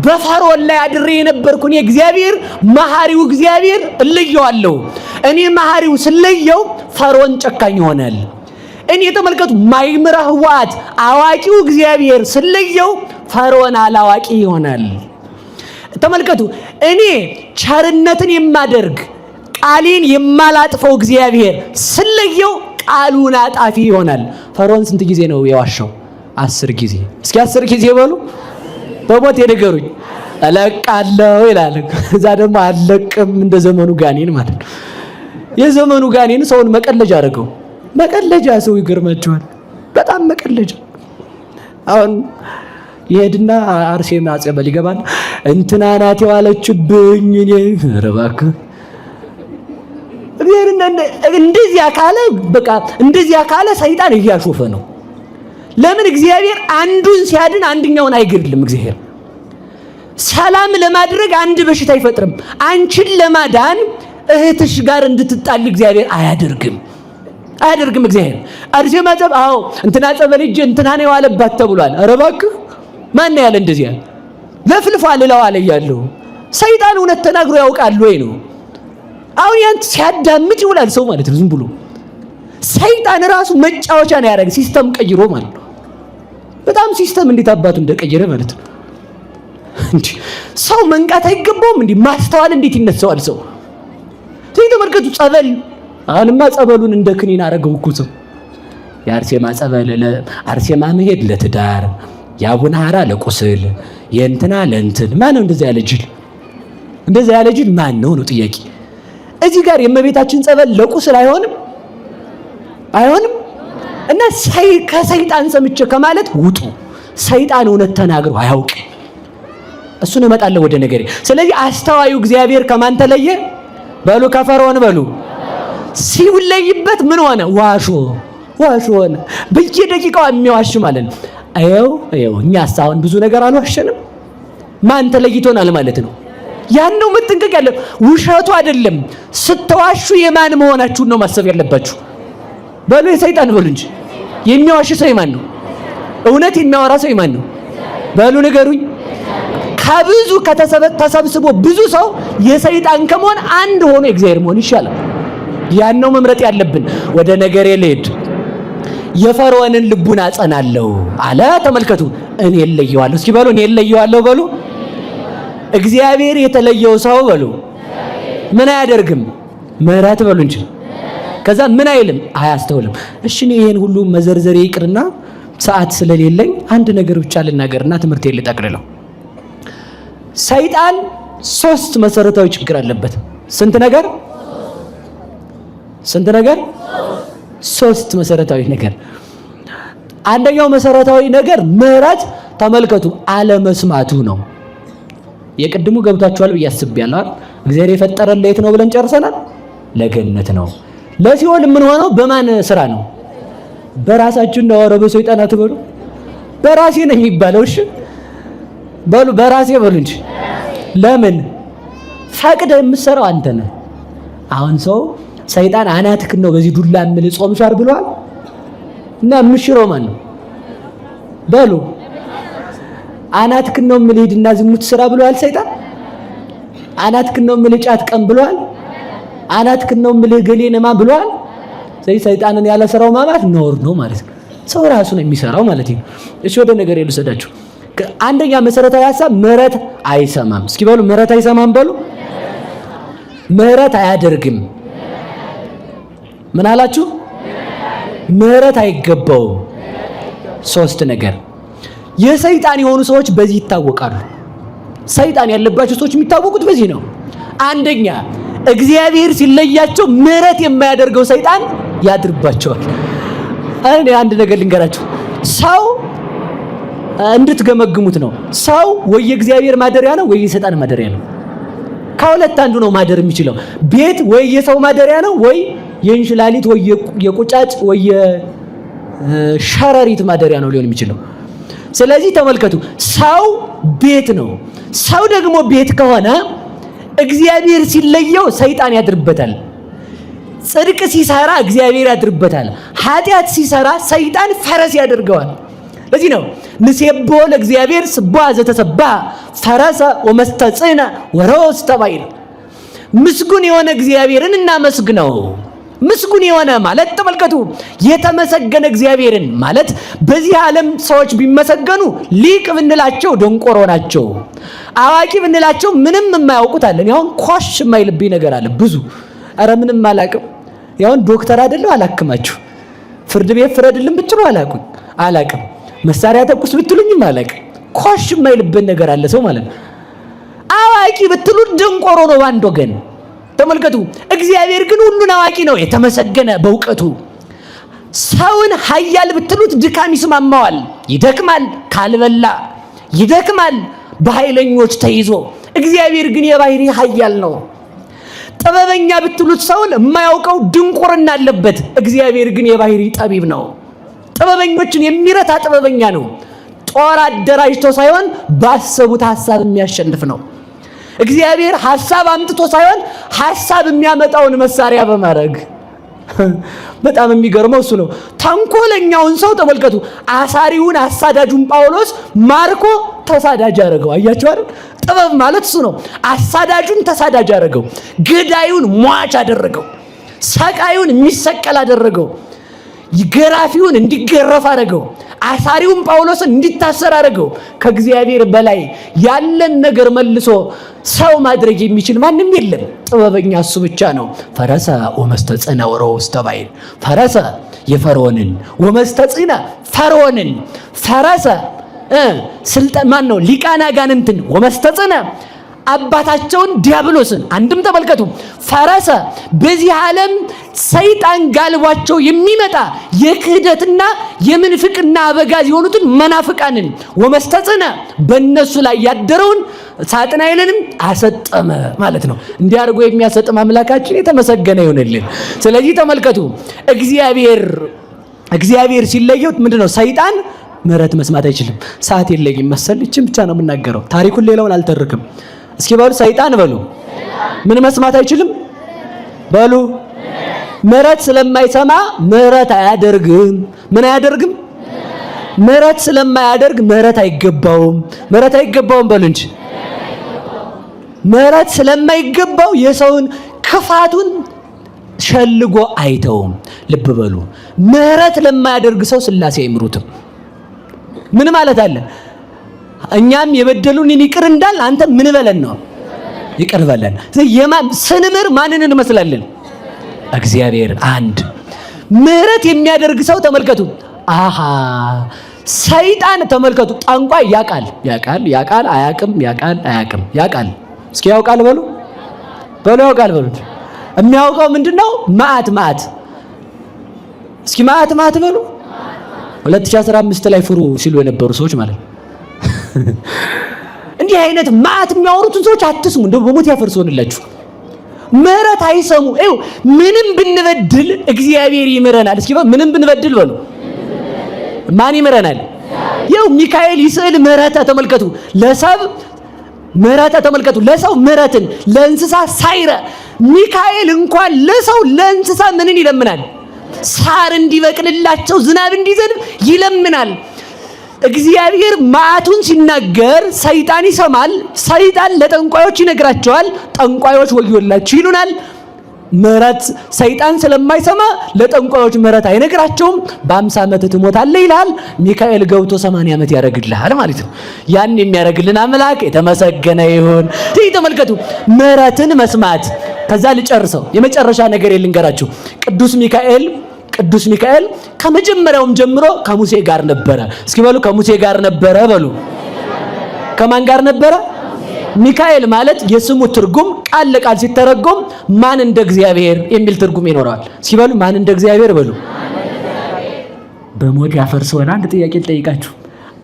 በፈርዖን ላይ አድሬ የነበርኩኝ እግዚአብሔር መሐሪው እግዚአብሔር እለየዋለሁ። እኔ መሐሪው ስለየው ፈርዖን ጨካኝ ይሆናል። እኔ ተመልከቱ ማይምራ ህዋት አዋቂው እግዚአብሔር ስለየው ፈርዖን አላዋቂ ይሆናል። ተመልከቱ እኔ ቸርነትን የማደርግ ቃሌን የማላጥፈው እግዚአብሔር ስለየው ቃሉን አጣፊ ይሆናል። ፈርዖን ስንት ጊዜ ነው የዋሸው? 10 ጊዜ። እስኪ 10 ጊዜ በሉ። በሞት የነገሩኝ እለቃለሁ ይላል። እዛ ደግሞ አለቅም እንደ ዘመኑ ጋኔን ማለት ነው። የዘመኑ ጋኔን ሰውን መቀለጃ አደረገው። መቀለጃ ሰው ይገርማቸዋል። በጣም መቀለጃ። አሁን ይሄድና አርሴማ ጸበል ይገባል። እንትና ናት የዋለችብኝ እኔ እባክህ እንደዚያ ካለ በቃ እንደዚያ ካለ ሰይጣን እያሾፈ ነው። ለምን እግዚአብሔር አንዱን ሲያድን አንደኛውን አይገድልም? እግዚአብሔር ሰላም ለማድረግ አንድ በሽታ አይፈጥርም። አንቺን ለማዳን እህትሽ ጋር እንድትጣል እግዚአብሔር አያደርግም እግዚአብሔር። አርሴማ ጸበል አዎ እንትና ጸበል እጄ እንትና ነው የዋለባት ተብሏል። ኧረ እባክህ ማን ያለ እንደዚያ ለፍልፏል ለዋለ ያለው ሰይጣን እውነት ተናግሮ ያውቃል ወይ ነው? አሁን ያንተ ሲያዳምጥ ይውላል ሰው ማለት ነው። ዝም ብሎ ሰይጣን ራሱ መጫወቻ ነው ያደረገ ሲስተም ቀይሮ ማለት ነው። በጣም ሲስተም እንዴት አባቱ እንደቀየረ ማለት ነው። እንዴ ሰው መንቃት አይገባውም? እንዴ ማስተዋል እንዴት ይነሳዋል ሰው? ተመልከቱ ጸበል አሁንማ ጸበሉን እንደ ክኒን አረገው እኮ ሰው። የአርሴማ ጸበል ለአርሴማ መሄድ ለትዳር፣ የአቡነ ሐራ ለቁስል፣ የእንትና ለእንትን ማን ነው እንደዛ ያለ ጅል? እንደዛ ያለ ጅል ማን ነው ነው ጥያቄ። እዚህ ጋር የእመቤታችን ጸበል ለቁስል አይሆንም እና ከሰይጣን ሰምቼ ከማለት ውጡ። ሰይጣን እውነት ተናግሮ አያውቅም። እሱን እመጣለሁ ወደ ነገሬ። ስለዚህ አስተዋዩ እግዚአብሔር ከማን ተለየ በሉ? ከፈርዖን በሉ። ሲውለይበት ምን ሆነ? ዋሾ ሆነ። በየደቂቃው የሚዋሽ ማለት ነው። አየው እኛስ አሁን ብዙ ነገር አልዋሸንም። ማን ተለይቶናል ማለት ነው? ያን ነው መጠንቀቅ ያለው። ውሸቱ አይደለም። ስትዋሹ የማን መሆናችሁን ነው ማሰብ ያለባችሁ። በሉ የሰይጣን በሉ እንጂ የሚዋሽ ሰው የማን ነው? እውነት የሚያወራ ሰው የማን ነው? በሉ ንገሩኝ። ከብዙ ተሰብስቦ ብዙ ሰው የሰይጣን ከመሆን አንድ ሆኖ እግዚአብሔር መሆን ይሻላል። ያን ነው መምረጥ ያለብን። ወደ ነገሬ ልሂድ። የፈርዖንን ልቡን አጸናለሁ አለ። ተመልከቱ እኔ እለየዋለሁ። እስኪ በሉ እኔ እለየዋለሁ በሉ። እግዚአብሔር የተለየው ሰው በሉ ምን አያደርግም? ምህረት በሉ እንጂ ከዛ ምን አይልም? አያስተውልም። እሺ እኔ ይሄን ሁሉ መዘርዘር ይቅርና ሰዓት ስለሌለኝ አንድ ነገር ብቻ ልናገርና ትምህርቴን ልጠቅልለው። ሰይጣን 3 መሰረታዊ ችግር አለበት። ስንት ነገር 3 መሰረታዊ ነገር። አንደኛው መሰረታዊ ነገር ምህረት ተመልከቱ አለመስማቱ ነው። የቅድሙ ገብታችኋል ብያስብያለሁ። እግዚአብሔር የፈጠረን ለየት ነው ብለን ጨርሰናል። ለገነት ነው። ለሲኦል ምን ሆነው በማን ስራ ነው? በራሳችን ነው። ኧረ በሰይጣን አትበሉ። በራሴ ነው የሚባለው። እሺ በሉ በራሴ በሉ እንጂ። ለምን ፈቅደህ የምትሰራው አንተ ነህ። አሁን ሰው ሰይጣን አናትክ ነው በዚህ ዱላ ምን ጾም ሻር ብሏል እና ምሽረው ማን ነው? በሉ አናትክ ነው ምልሂድና ዝሙት ስራ ብሏል ሰይጣን። አናትክ ነው ምልጫት ቀን ብሏል። አናትክ ነው ምልገሌነማ ብሏል። ሰይጣንን ያለ ስራው ማማት ነውር ነው ማለት ነው። ሰው ራሱ ነው የሚሰራው ማለት ነው። እሺ ወደ ነገር ልሰዳችሁ። አንደኛ መሰረታዊ ሐሳብ ምህረት አይሰማም። እስኪ በሉ ምህረት አይሰማም በሉ። ምህረት አያደርግም። ምን አላችሁ? ምህረት አይገባውም። ሶስት ነገር የሰይጣን የሆኑ ሰዎች በዚህ ይታወቃሉ። ሰይጣን ያለባቸው ሰዎች የሚታወቁት በዚህ ነው። አንደኛ እግዚአብሔር ሲለያቸው ምህረት የማያደርገው ሰይጣን ያድርባቸዋል። እኔ አንድ ነገር ልንገራችሁ፣ ሰው እንድትገመግሙት ነው። ሰው ወይ የእግዚአብሔር ማደሪያ ነው ወይ የሰይጣን ማደሪያ ነው። ከሁለት አንዱ ነው ማደር የሚችለው። ቤት ወይ የሰው ማደሪያ ነው ወይ የእንሽላሊት ወይ የቁጫጭ ወይ የሸረሪት ማደሪያ ነው ሊሆን የሚችለው። ስለዚህ ተመልከቱ፣ ሰው ቤት ነው። ሰው ደግሞ ቤት ከሆነ እግዚአብሔር ሲለየው ሰይጣን ያድርበታል። ጽድቅ ሲሰራ እግዚአብሔር ያድርበታል። ኃጢአት ሲሰራ ሰይጣን ፈረስ ያደርገዋል። ለዚህ ነው ንሴቦ ለእግዚአብሔር ስቡሐ ዘተሰብሐ ፈረሰ ወመስተጽነ ወሮስተ ባሕር። ምስጉን የሆነ እግዚአብሔርን እናመስግነው። ምስጉን የሆነ ማለት ተመልከቱ፣ የተመሰገነ እግዚአብሔርን ማለት በዚህ ዓለም ሰዎች ቢመሰገኑ ሊቅ ብንላቸው ደንቆሮ ናቸው፣ አዋቂ ብንላቸው ምንም የማያውቁት አለ። ያውን ኮሽ የማይልብኝ ነገር አለ ብዙ። አረ ምንም አላቅም። ያውን ዶክተር አይደለሁ አላክማችሁ። ፍርድ ቤት ፍረድልን ብትሉ አላቅም። መሳሪያ ተኩስ ብትሉኝም አላቅም። ኮሽ የማይልብን ነገር አለ ሰው ማለት ነው። አዋቂ ብትሉ ደንቆሮ ነው አንድ ወገን። ተመልከቱ፣ እግዚአብሔር ግን ሁሉን አዋቂ ነው፣ የተመሰገነ በእውቀቱ። ሰውን ኃያል ብትሉት ድካም ይስማማዋል፣ ይደክማል፣ ካልበላ ይደክማል፣ በኃይለኞች ተይዞ። እግዚአብሔር ግን የባህሪ ኃያል ነው። ጥበበኛ ብትሉት ሰውን የማያውቀው ድንቁርና አለበት። እግዚአብሔር ግን የባህሪ ጠቢብ ነው። ጥበበኞችን የሚረታ ጥበበኛ ነው። ጦር አደራጅቶ ሳይሆን ባሰቡት ሐሳብ የሚያሸንፍ ነው። እግዚአብሔር ሐሳብ አምጥቶ ሳይሆን ሐሳብ የሚያመጣውን መሳሪያ በማድረግ በጣም የሚገርመው እሱ ነው። ተንኮለኛውን ሰው ተመልከቱ። አሳሪውን አሳዳጁን ጳውሎስ ማርኮ ተሳዳጅ አደረገው። አያችሁ አይደል? ጥበብ ማለት እሱ ነው። አሳዳጁን ተሳዳጅ አደረገው፣ ገዳዩን ሟች አደረገው፣ ሰቃዩን የሚሰቀል አደረገው፣ ገራፊውን እንዲገረፍ አደረገው፣ አሳሪውን ጳውሎስን እንዲታሰር አደረገው። ከእግዚአብሔር በላይ ያለን ነገር መልሶ ሰው ማድረግ የሚችል ማንም የለም። ጥበበኛ እሱ ብቻ ነው። ፈረሰ ወመስተጽነ ወሮስተ ባሕር። ፈረሰ የፈርዖንን ወመስተጽነ ፈርዖንን ፈረሰ ስልጣን ማን ነው? ሊቃነ አጋንንትን ወመስተጽነ አባታቸውን ዲያብሎስን። አንድም ተመልከቱ፣ ፈረሰ በዚህ ዓለም ሰይጣን ጋልቧቸው የሚመጣ የክህደትና የምንፍቅና አበጋዝ የሆኑትን መናፍቃንን ወመስተጽነ በእነሱ ላይ ያደረውን ሳጥናኤልንም አሰጠመ ማለት ነው። እንዲያርጎ የሚያሰጥም አምላካችን የተመሰገነ ይሁንልን። ስለዚህ ተመልከቱ፣ እግዚአብሔር ሲለየው ምንድነው? ሰይጣን ምህረት መስማት አይችልም። ሰዓት የለኝም መሰል ይችን ብቻ ነው የምናገረው። ታሪኩን ሌላውን አልተርክም። እስኪ በሉ ሰይጣን በሉ ምን መስማት አይችልም በሉ። ምህረት ስለማይሰማ ምህረት አያደርግም። ምን አያደርግም? ምህረት ስለማያደርግ ምህረት አይገባውም። ምህረት አይገባውም በሉ እንጂ። ምህረት ስለማይገባው የሰውን ክፋቱን ሸልጎ አይተውም። ልብ በሉ። ምህረት ለማያደርግ ሰው ሥላሴ አይምሩትም። ምን ማለት አለ? እኛም የበደሉንን ይቅር እንዳል አንተ ምን በለን ነው? ይቅር በለን። ስንምር ማንን እንመስላለን? እግዚአብሔር። አንድ ምህረት የሚያደርግ ሰው ተመልከቱ። አሃ ሰይጣን ተመልከቱ። ጠንቋይ ያቃል አያቅም፣ ያቃል። እስኪ ያውቃል በሉ ያውቃል በሉ። የሚያውቀው ምንድነው? መዓት። እስኪ መዓት በሉ። 2015 ላይ ፍሩ ሲሉ የነበሩ ሰዎች ማለት ነው። እንዲህ አይነት ማት የሚያወሩትን ሰዎች አትስሙ፣ እንደው በሞት ያፈርሶንላችሁ። ምህረት አይሰሙ። ይኸው ምንም ብንበድል እግዚአብሔር ይምረናል። እስኪ ምንም ብንበድል በሉ ማን ይምረናል? ይኸው ሚካኤል ይስዕል ምህረተ ተመልከቱ። ለሰብ ምህረተ ተመልከቱ። ለሰው ምህረትን ለእንስሳ ሳይረ ሚካኤል እንኳን ለሰው ለእንስሳ ምንን ይለምናል? ሳር እንዲበቅልላቸው ዝናብ እንዲዘንብ ይለምናል። እግዚአብሔር መዓቱን ሲናገር ሰይጣን ይሰማል። ሰይጣን ለጠንቋዮች ይነግራቸዋል። ጠንቋዮች ወዮላችሁ ይሉናል። ምህረት ሰይጣን ስለማይሰማ ለጠንቋዮች ምህረት አይነግራቸውም። በ50 ዓመት ትሞታለህ ይላል። ሚካኤል ገብቶ 80 ዓመት ያረግልሃል ማለት ነው። ያን የሚያረግልን አምላክ የተመሰገነ ይሁን። ተመልከቱ ምህረትን መስማት። ከዛ ልጨርሰው የመጨረሻ ነገር ልንገራችሁ። ቅዱስ ሚካኤል ከመጀመሪያውም ጀምሮ ከሙሴ ጋር ነበረ። እስኪ በሉ ከሙሴ ጋር ነበረ በሉ። ከማን ጋር ነበረ? ሚካኤል ማለት የስሙ ትርጉም ቃል ለቃል ሲተረጎም ማን እንደ እግዚአብሔር የሚል ትርጉም ይኖረዋል። እስኪ በሉ ማን እንደ እግዚአብሔር በሉ። በሞት ያፈርሰዋል። አንድ ጥያቄ ልጠይቃችሁ።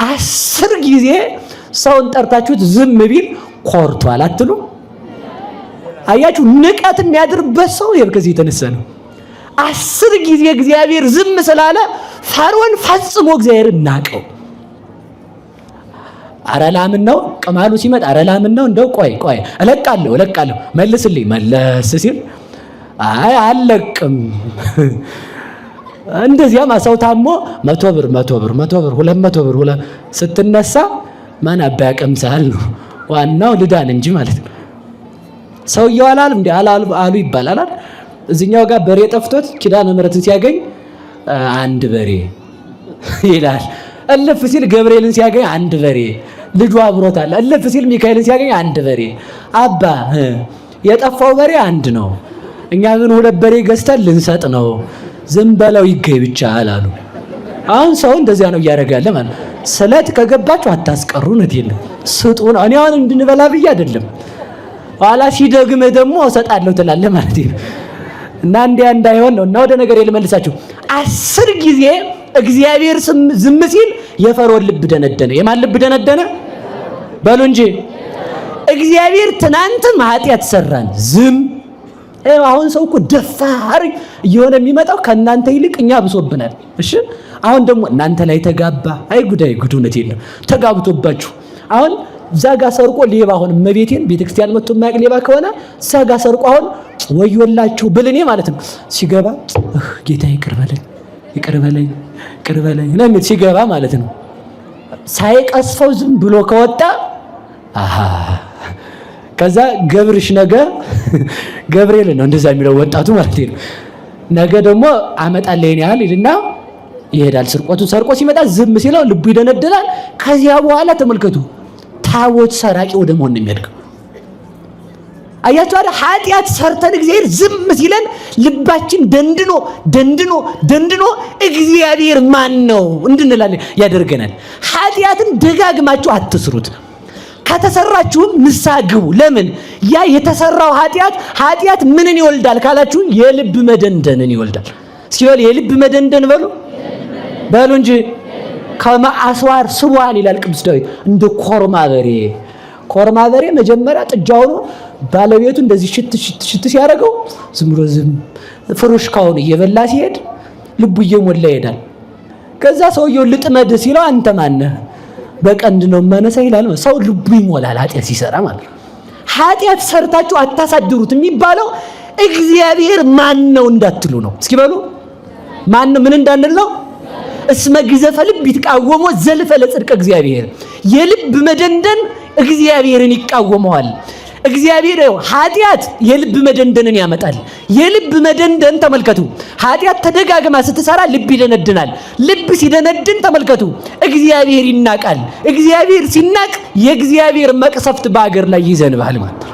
10 ጊዜ ሰውን ጠርታችሁት ዝም ቢል ኮርቷል አትሉ? አያችሁ፣ ንቀት የሚያድርበት ሰው ከዚህ የተነሳ ነው። 10 ጊዜ እግዚአብሔር ዝም ስላለ ፈርዖን ፈጽሞ እግዚአብሔር ናቀው። አረላምን ነው ቅማሉ ሲመጣ አረላምን ነው እንደው ቆይ እለቃለሁ መልስልኝ መለስ ሲል አይ አለቅም። እንደዚያም ሰው ታሞ 100 ብር 200 ብር ስትነሳ ማን አባያቀምሳል ነው ዋናው ልዳን እንጂ ማለት ነው። ሰውየው አላል እንዴ አሉ ይባላል። እዚህኛው ጋር በሬ ጠፍቶት ኪዳነ ምሕረትን ሲያገኝ አንድ በሬ ይላል። እልፍ ሲል ገብርኤልን ሲያገኝ አንድ በሬ ልጁ አብሮታል። እልፍ ሲል ሚካኤልን ሲያገኝ አንድ በሬ። አባ የጠፋው በሬ አንድ ነው፣ እኛ ግን 2 በሬ ገዝተን ልንሰጥ ነው፣ ዝም በለው ይገኝ ብቻ አላሉ። አሁን ሰው እንደዚያ ነው እያደረጋለ ማለት። ስለት ከገባችሁ አታስቀሩ ነው የለም ስጡ ነው። እኔ አሁን እንድንበላ ብዬ አይደለም፣ ኋላ ሲደግምህ ደግሞ እሰጣለሁ ትላለህ ማለት ነው። እና እንዲያ እንዳይሆን ነው። እና ወደ ነገር ልመልሳችሁ። 10 ጊዜ እግዚአብሔር ዝም ሲል የፈርዖን ልብ ደነደነ። የማን ልብ ደነደነ? በሉ እንጂ እግዚአብሔር ትናንትም ኃጢአት ሰራን ዝም። አሁን ሰው እኮ ደፋር እየሆነ የሚመጣው ከእናንተ ይልቅ እኛ ብሶብናል። እሺ አሁን ደግሞ እናንተ ላይ ተጋባ። አይ ጉዳይ ጉዱነት የለም ተጋብቶባችሁ። አሁን ዛጋ ሰርቆ ሌባ አሁን መቤቴን ቤተክርስቲያን መጥቶ የማያውቅ ሌባ ከሆነ ዛጋ ሰርቆ አሁን ወዮላችሁ ብልኔ ማለት ነው። ሲገባ ጌታ ይቅር በለኝ ለምን ሲገባ ማለት ነው። ሳይቀስፈው ዝም ብሎ ከወጣ ከዛ ገብርሽ ነገ ገብርኤል ነው እንደዛ የሚለው ወጣቱ ማለት ነው። ነገ ደግሞ አመጣለኝ ያህል ይልና ይሄዳል። ስርቆቱን ሰርቆ ሲመጣ ዝም ሲለው ልቡ ይደነደናል። ከዚያ በኋላ ተመልከቱ ታቦት ሰራቂ ወደ መሆን ነው የሚያድገው። አያችሁ አይደል? ኃጢአት ሰርተን እግዚአብሔር ዝም ሲለን ልባችን ደንድኖ እግዚአብሔር ማን ነው እንድንላለን ያደርገናል። ኃጢአትን ደጋግማችሁ አትስሩት። ከተሰራችሁም ንስሐ ግቡ። ለምን? ያ የተሰራው ኃጢአት ምንን ይወልዳል ካላችሁ የልብ መደንደንን ይወልዳል። ሲወል የልብ መደንደን በሉ እንጂ ከማአስዋር ስቧን ይላል ቅዱስ ዳዊት። እንደ ኮርማ በሬ መጀመሪያ ጥጃው ነው ባለቤቱ እንደዚህ ሽት ሲያደርገው ዝም ብሎ ፍሩሽካውን እየበላ ሲሄድ ልቡ እየሞላ ይሄዳል። ከዛ ሰውየው ልጥመድ ሲለው አንተ ማነህ? በቀንድ ነው ማነሳ ይላል። ሰው ልቡ ይሞላል ኃጢአት ሲሰራ ማለት ነው። ኃጢአት ሰርታችሁ አታሳድሩት የሚባለው እግዚአብሔር ማን ነው እንዳትሉ ነው። እስኪ በሉ ማን ነው ምን እንዳንል ነው? እስመ ግዘፈ ልብ ይትቃወሞ ዘልፈ ለጽድቅ እግዚአብሔር። የልብ መደንደን እግዚአብሔርን ይቃወመዋል። እግዚአብሔር ኃጢአት የልብ መደንደንን ያመጣል። የልብ መደንደን ተመልከቱ፣ ኃጢአት ተደጋግማ ስትሰራ ልብ ይደነድናል። ልብ ሲደነድን ተመልከቱ እግዚአብሔር ይናቃል። እግዚአብሔር ሲናቅ የእግዚአብሔር መቅሰፍት በአገር ላይ ይዘንባል ማለት ነው።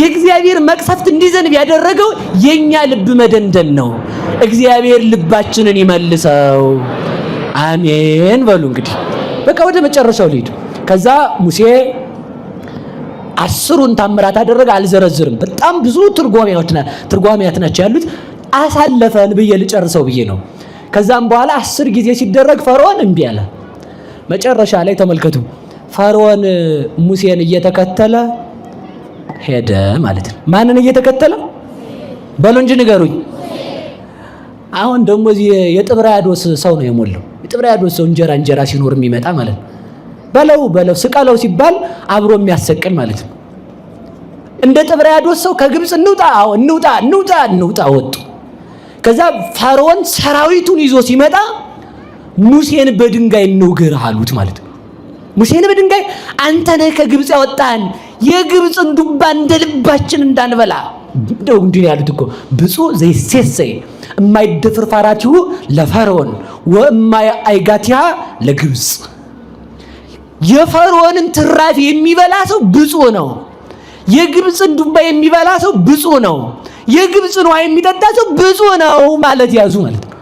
የእግዚአብሔር መቅሰፍት እንዲዘንብ ያደረገው የኛ ልብ መደንደን ነው። እግዚአብሔር ልባችንን ይመልሰው። አሜን በሉ። እንግዲህ በቃ ወደ መጨረሻው ልሂድ። ከዛ ሙሴ 10ን ታምራት አደረገ። አልዘረዝርም፣ በጣም ብዙ ትርጓሜያት ናቸው ያሉት። አሳለፈን ብዬ ልጨርሰው ብዬ ነው። ከዛም በኋላ 10 ጊዜ ሲደረግ ፈርዖን እምቢ አለ። መጨረሻ ላይ ተመልከቱ ፈርዖን ሙሴን እየተከተለ ሄደ ማለት ነው። ማንን እየተከተለ በሉ እንጂ ንገሩኝ። አሁን ደግሞ እዚህ የጥብርያዶስ ሰው ነው የሞላው። የጥብርያዶስ ሰው እንጀራ ሲኖር የሚመጣ ማለት ነው። በለው ስቀለው ሲባል አብሮ የሚያሰቅል ማለት ነው። እንደ ጥብርያዶስ ሰው ከግብጽ እንውጣ ወጡ። ከዛ ፈርዖን ሰራዊቱን ይዞ ሲመጣ ሙሴን በድንጋይ እንውገር አሉት ማለት ነው። ሙሴን በድንጋይ አንተ ነህ ከግብጽ ያወጣን የግብጽን ዱባ እንደልባችን እንዳንበላ እንደው እንዲህ ያሉት እኮ ብፁዕ ዘይሴሰይ የማይደፍር ፋራቲሁ ለፈርዖን ወእማይ አይጋቲያ ለግብጽ። የፈርዖንን ትራፊ የሚበላ ሰው ብፁዕ ነው። የግብጽን ዱባ የሚበላ ሰው ብፁዕ ነው። የግብጽን ውሃ የሚጠጣ ሰው ብፁዕ ነው ማለት ያዙ ማለት ነው።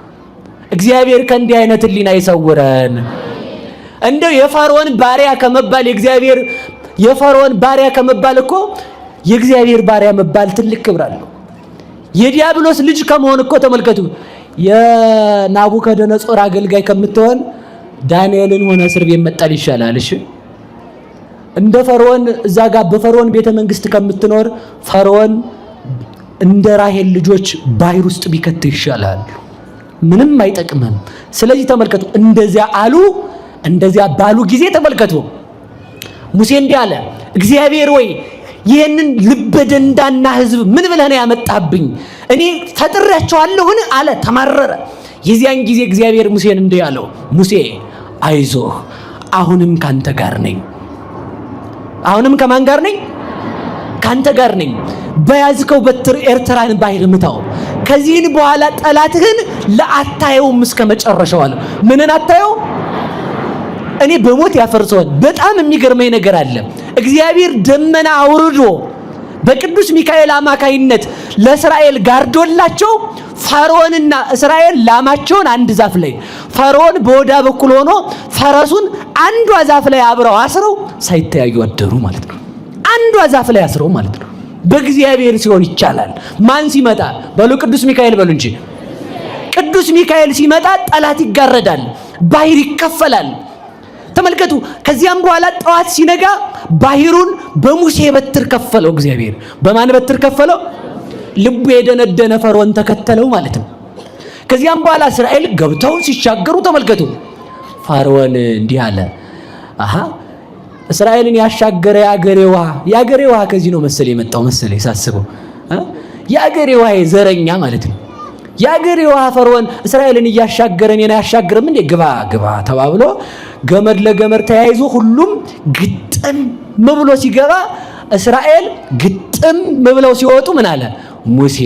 እግዚአብሔር ከእንዲህ አይነት ሕሊና ይሰውረን። እንደው የፈርዖን ባሪያ ከመባል የፈርዖን ባሪያ ከመባል እኮ የእግዚአብሔር ባሪያ መባል ትልቅ ክብር አለው። የዲያብሎስ ልጅ ከመሆን እኮ ተመልከቱ፣ የናቡከደነጾር አገልጋይ ከምትሆን ዳንኤልን ሆነ እስር ቤት መጣል ይሻላል። እሺ እንደ ፈርዖን እዛ ጋር በፈርዖን ቤተ መንግስት ከምትኖር ፈርዖን እንደ ራሔል ልጆች ባሕር ውስጥ ቢከት ይሻላል። ምንም አይጠቅምም። ስለዚህ ተመልከቱ፣ እንደዚያ ባሉ ጊዜ ተመልከቱ፣ ሙሴ እንዲህ አለ፣ እግዚአብሔር ወይ ይህንን ልበ ደንዳና ህዝብ ምን ብለህ ነው ያመጣብኝ? እኔ ፈጥሬያቸዋለሁን አለ፣ ተማረረ። የዚያን ጊዜ እግዚአብሔር ሙሴን እንዲህ አለው፣ ሙሴ አይዞህ፣ አሁንም ካንተ ጋር ነኝ። አሁንም ከማን ጋር ነኝ? ካንተ ጋር ነኝ። በያዝከው በትር ኤርትራን ባሕር ምታው። ከዚህን በኋላ ጠላትህን ለአታየውም እስከ መጨረሻው አለ። ምንን አታየው? እኔ በሞት ያፈርሰዋል። በጣም የሚገርመኝ ነገር አለ። እግዚአብሔር ደመና አውርዶ በቅዱስ ሚካኤል አማካይነት ለእስራኤል ጋርዶላቸው ፈርዖንና እስራኤል ላማቸውን አንድ ዛፍ ላይ ፈርዖን በወዳ በኩል ሆኖ ፈረሱን አንዷ ዛፍ ላይ አብረው አስረው ሳይተያዩ አደሩ ማለት ነው። አንዷ ዛፍ ላይ አስረው ማለት ነው። በእግዚአብሔር ሲሆን ይቻላል። ማን ሲመጣ በሉ? ቅዱስ ሚካኤል በሉ እንጂ። ቅዱስ ሚካኤል ሲመጣ ጠላት ይጋረዳል፣ ባሕር ይከፈላል። ተመልከቱ። ከዚያም በኋላ ጠዋት ሲነጋ ባሕሩን በሙሴ በትር ከፈለው እግዚአብሔር። በማን በትር ከፈለው? ልቡ የደነደነ ፈርዖን ተከተለው ማለት ነው። ከዚያም በኋላ እስራኤል ገብተው ሲሻገሩ ተመልከቱ። ፈርዖን እንዲህ አለ፣ እስራኤልን ያሻገረ የአገሬ ውሃ ከዚህ ነው መሰለ የመጣው መሰለ ሳስበው፣ የአገሬ ውሃ ዘረኛ ማለት ነው። የአገሬ ውሃ ፈርዖን እስራኤልን እያሻገረን የና ያሻገረም እንዴ ግባ ተባብሎ ገመድ ለገመድ ተያይዞ ሁሉም ግጥም ብሎ ሲገባ እስራኤል ግጥም ብለው ሲወጡ ምን አለ ሙሴ?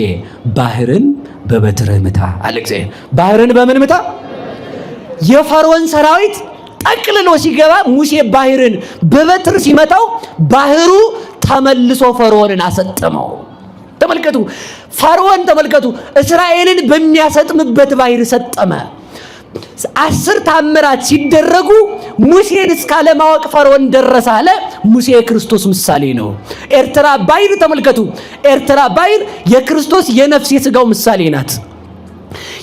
ባሕርን በበትርህ ምታ አለ እግዚአብሔር። ባሕርን በምን ምታ? የፈርዖን ሰራዊት ጠቅልሎ ሲገባ ሙሴ ባሕርን በበትር ሲመታው ባሕሩ ተመልሶ ፈርዖንን አሰጠመው። ተመልከቱ፣ ፈርዖን ተመልከቱ፣ እስራኤልን በሚያሰጥምበት ባሕር ሰጠመ። 10 ተአምራት ሲደረጉ ሙሴን እስካለማወቅ ፈርዖን ደረሰ አለ። ሙሴ የክርስቶስ ምሳሌ ነው። ኤርትራ ባሕር ተመልከቱ፣ ኤርትራ ባሕር የክርስቶስ የነፍስ የሥጋው ምሳሌ ናት።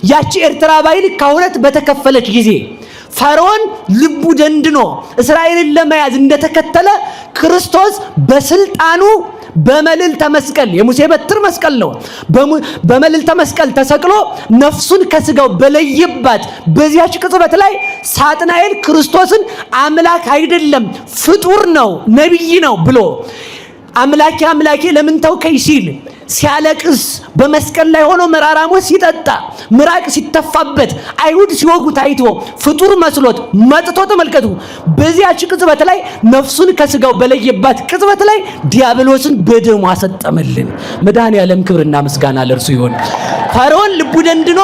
ያቺ ኤርትራ ባሕር ከሁለት በተከፈለች ጊዜ ፈርዖን ልቡ ደንድኖ እስራኤልን ለመያዝ እንደተከተለ ክርስቶስ በስልጣኑ በመልዕልተ መስቀል የሙሴ በትር መስቀል ነው። በመልዕልተ መስቀል ተሰቅሎ ነፍሱን ከስጋው በለየባት በዚያች ቅጽበት ላይ ሳጥናኤል ክርስቶስን አምላክ አይደለም ፍጡር ነው ነብይ ነው ብሎ አምላኬ ለምን ተውከኝ ሲል ሲያለቅስ በመስቀል ላይ ሆኖ መራራ ሞት ሲጠጣ ምራቅ ሲተፋበት አይሁድ ሲወጉት አይቶ ፍጡር መስሎት መጥቶ ተመልከቱ። በዚያች ቅጽበት ላይ ነፍሱን ከስጋው በለየባት ቅጽበት ላይ ዲያብሎስን በደሙ አሰጠመልን። መድኃኔዓለም ክብርና ምስጋና ለእርሱ ይሁን። ፈርዖን ልቡ ደንድኖ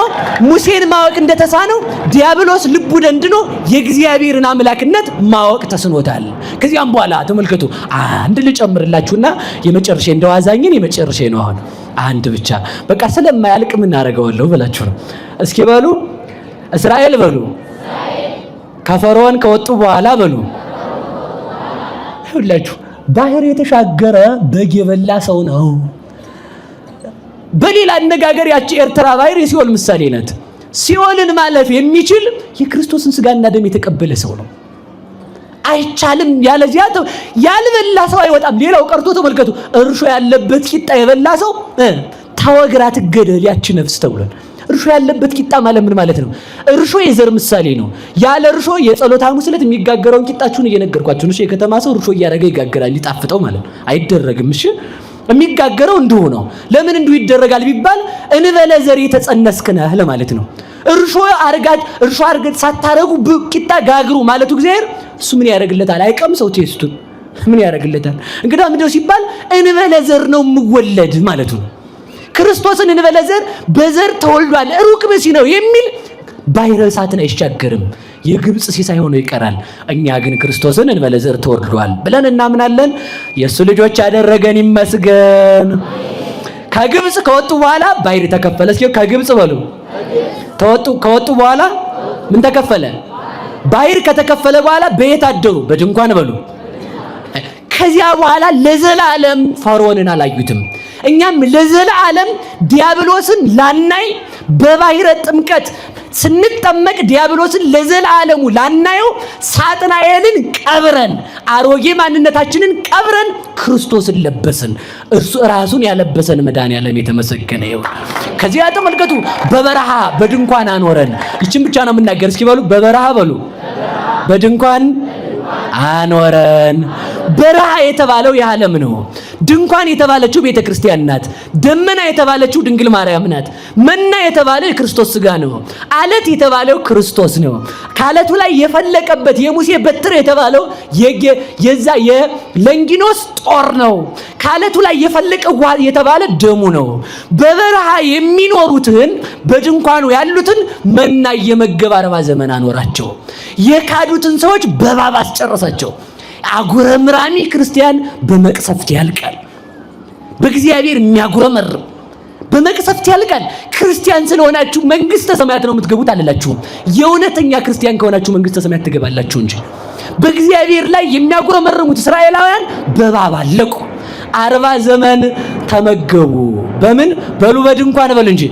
ሙሴን ማወቅ እንደተሳነው ዲያብሎስ ልቡ ደንድኖ የእግዚአብሔርን አምላክነት ማወቅ ተስኖታል። ከዚያም በኋላ ተመልከቱ፣ አንድ ልጨምርላችሁና የመጨረሻ እንደዋዛኝን የመጨረሻ ነው። አሁን አንድ ብቻ በቃ ስለማያልቅ ምን አደርገዋለሁ ብላችሁ ነው። እስኪ በሉ እስራኤል በሉ ከፈርዖን ከወጡ በኋላ በሉ ሁላችሁ ባሕር የተሻገረ በግ የበላ ሰው ነው። በሌላ አነጋገር ያቺ ኤርትራ ባሕር የሲኦል ምሳሌ ናት። ሲኦልን ማለፍ የሚችል የክርስቶስን ስጋና ደም የተቀበለ ሰው ነው። አይቻልም። ያለዚያ ያልበላ ሰው አይወጣም። ሌላው ቀርቶ ተመልከቱ፣ እርሾ ያለበት ቂጣ የበላ ሰው ተወግራ ትገደል ያቺ ነፍስ ተብሏል። እርሾ ያለበት ቂጣ ማለት ምን ማለት ነው? እርሾ የዘር ምሳሌ ነው። ያለ እርሾ የጸሎት ሐሙስ ዕለት የሚጋገረውን ቂጣችሁን እየነገርኳችሁ ነው። የከተማ ሰው እርሾ እያደረገ ይጋገራል ሊጣፍጠው ማለት ነው። አይደረግም። እሺ የሚጋገረው እንዲሁ ነው። ለምን እንዲሁ ይደረጋል ቢባል እንበለ ዘር የተጸነስክ ነህ ለማለት ነው። እርሾ አርጋት ሳታረጉ ቂጣ ጋግሩ ማለቱ እግዚአብሔር እሱ ምን ያደርግለታል? አይቀምሰው ቴስቱን ምን ያደርግለታል? እንግዲህ ምንድነው ሲባል እንበለ ዘር ነው የምወለድ ማለቱ ነው። ክርስቶስን እንበለ ዘር በዘር ተወልዷል ሩቅ ብእሲ ነው የሚል ባሕረ እሳትን አይሻገርም። የግብጽ ሲሳይ ሆኖ ይቀራል። እኛ ግን ክርስቶስን እንበለ ዘር ተወልዷል ብለን እናምናለን። የእሱ ልጆች ያደረገን ይመስገን። ከግብጽ ከወጡ በኋላ ባሕር ተከፈለ። እስኪ ከግብጽ በሉ ከወጡ በኋላ ምን ተከፈለ? ባሕር ከተከፈለ በኋላ በየት አደሩ? በድንኳን በሉ። ከዚያ በኋላ ለዘላለም ፈርዖንን አላዩትም። እኛም ለዘላለም ዲያብሎስን ላናይ በባሕረ ጥምቀት ስንጠመቅ ዲያብሎስን ለዘላለሙ ላናየው ሳጥናኤልን ቀብረን አሮጌ ማንነታችንን ቀብረን ክርስቶስን ለበስን። እርሱ ራሱን ያለበሰን መድኃኒዓለም የተመሰገነ ይሁን። ከዚያ ተመልከቱ፣ በበረሃ በድንኳን አኖረን። ይችን ብቻ ነው የምናገር። እስኪ በሉ በበረሃ በሉ በድንኳን አኖረን። በረሃ የተባለው የዓለም ነው። ድንኳን የተባለችው ቤተክርስቲያን ናት። ደመና የተባለችው ድንግል ማርያም ናት። መና የተባለው የክርስቶስ ሥጋ ነው። አለት የተባለው ክርስቶስ ነው። ከአለቱ ላይ የፈለቀበት የሙሴ በትር የተባለው የዛ የለንጊኖስ ጦር ነው። ከአለቱ ላይ የፈለቀ ውሃ የተባለ ደሙ ነው። በበረሃ የሚኖሩትን በድንኳኑ ያሉትን መና የመገብ 40 ዘመን አኖራቸው። የካዱትን ሰዎች በእባብ አስጨረሳቸው። አጉረምራሚ ክርስቲያን በመቅሰፍት ያልቃል። በእግዚአብሔር የሚያጉረመርም በመቅሰፍት ያልቃል። ክርስቲያን ስለሆናችሁ መንግስተ ሰማያት ነው የምትገቡት አልላችሁም። የእውነተኛ ክርስቲያን ከሆናችሁ መንግስተ ሰማያት ትገባላችሁ እንጂ። በእግዚአብሔር ላይ የሚያጉረመርሙት እስራኤላውያን በእባብ አለቁ። 40 ዘመን ተመገቡ። በምን በሉ? በድንኳን በሉ እንጂ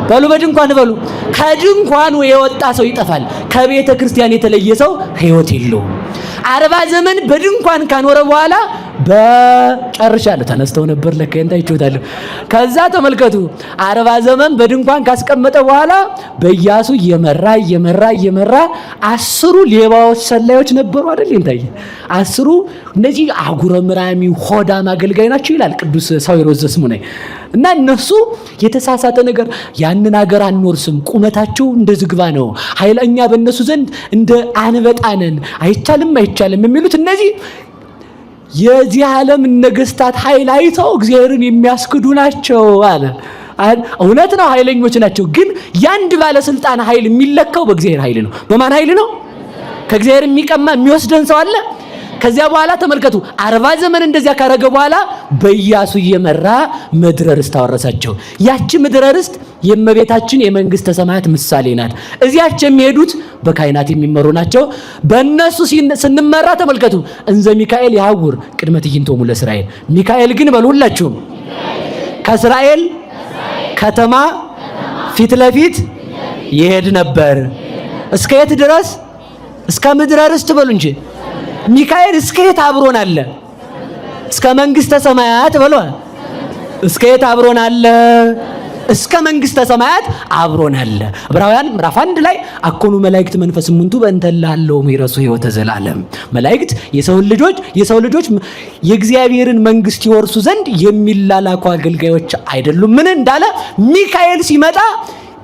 በሉ በድንኳን በሉ። ከድንኳኑ የወጣ ሰው ይጠፋል። ከቤተ ክርስቲያን የተለየ ሰው ሕይወት የለውም። 40 ዘመን በድንኳን ካኖረ በኋላ በጨርሻለሁ ተነስተው ነበር ለካ እንታይቾታለሁ። ከዛ ተመልከቱ 40 ዘመን በድንኳን ካስቀመጠ በኋላ በኢያሱ እየመራ 10 ሌባዎች ሰላዮች ነበሩ አይደል? እንታይ 10 እነዚህ አጉረምራሚ ሆዳም አገልጋይ ናቸው ይላል ቅዱስ ሳዊሮስ ዘስሙናይ። እና እነሱ የተሳሳተ ነገር ያንን ሀገር አንወርስም፣ ቁመታቸው እንደ ዝግባ ነው፣ ኃይለኛ በእነሱ ዘንድ እንደ አንበጣነን አይቻልም የሚሉት እነዚህ የዚህ ዓለም ነገስታት ኃይል አይተው እግዚአብሔርን የሚያስክዱ ናቸው አለ። እውነት ነው፣ ኃይለኞች ናቸው። ግን ያንድ ባለስልጣን ኃይል የሚለካው በእግዚአብሔር ኃይል ነው። በማን ኃይል ነው? ከእግዚአብሔር የሚቀማ የሚወስደን ሰው አለ? ከዚያ በኋላ ተመልከቱ 40 ዘመን እንደዚያ ካረገ በኋላ በኢያሱ እየመራ ምድረ ርስት አወረሳቸው። ያቺ ምድረ ርስት የእመቤታችን የመንግስተ ሰማያት ምሳሌ ናት። እዚያች የሚሄዱት በካህናት የሚመሩ ናቸው። በእነሱ ስንመራ ተመልከቱ እንዘ ሚካኤል ያውር ቅድመ ትዕይንቶሙ ለእስራኤል። ሚካኤል ግን በሉላችሁም ከእስራኤል ከተማ ፊት ለፊት ይሄድ ነበር። እስከ የት ድረስ? እስከ ምድረ ርስት በሉ እንጂ ሚካኤል እስከ የት አብሮን አለ? እስከ መንግስተ ሰማያት በሉ። እስከ የት አብሮን አለ? እስከ መንግስተ ሰማያት አብሮን አለ። ዕብራውያን ምዕራፍ 1 ላይ አኮኑ መላእክት መንፈስ ሙንቱ በእንተላለው ሚረሱ ሕይወተ ዘላለም። መላእክት የሰው ልጆች የእግዚአብሔርን መንግስት ይወርሱ ዘንድ የሚላላኩ አገልጋዮች አይደሉም። ምን እንዳለ ሚካኤል ሲመጣ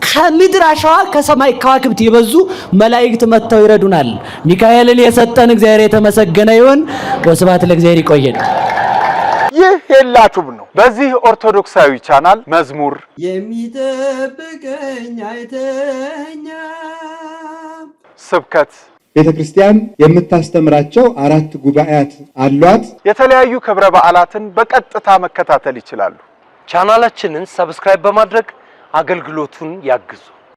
ከምድር አሸዋ ከሰማይ ከዋክብት የበዙ መላእክት መጥተው ይረዱናል። ሚካኤልን የሰጠን እግዚአብሔር የተመሰገነ ይሁን። ወስብሐት ለእግዚአብሔር። ይቆየን። ይህ የላችሁም ነው። በዚህ ኦርቶዶክሳዊ ቻናል መዝሙር የሚጠብቀኝ አይተኛ፣ ስብከት፣ ቤተ ክርስቲያን የምታስተምራቸው 4 ጉባኤያት አሏት። የተለያዩ ክብረ በዓላትን በቀጥታ መከታተል ይችላሉ። ቻናላችንን ሰብስክራይብ በማድረግ አገልግሎቱን ያግዙ።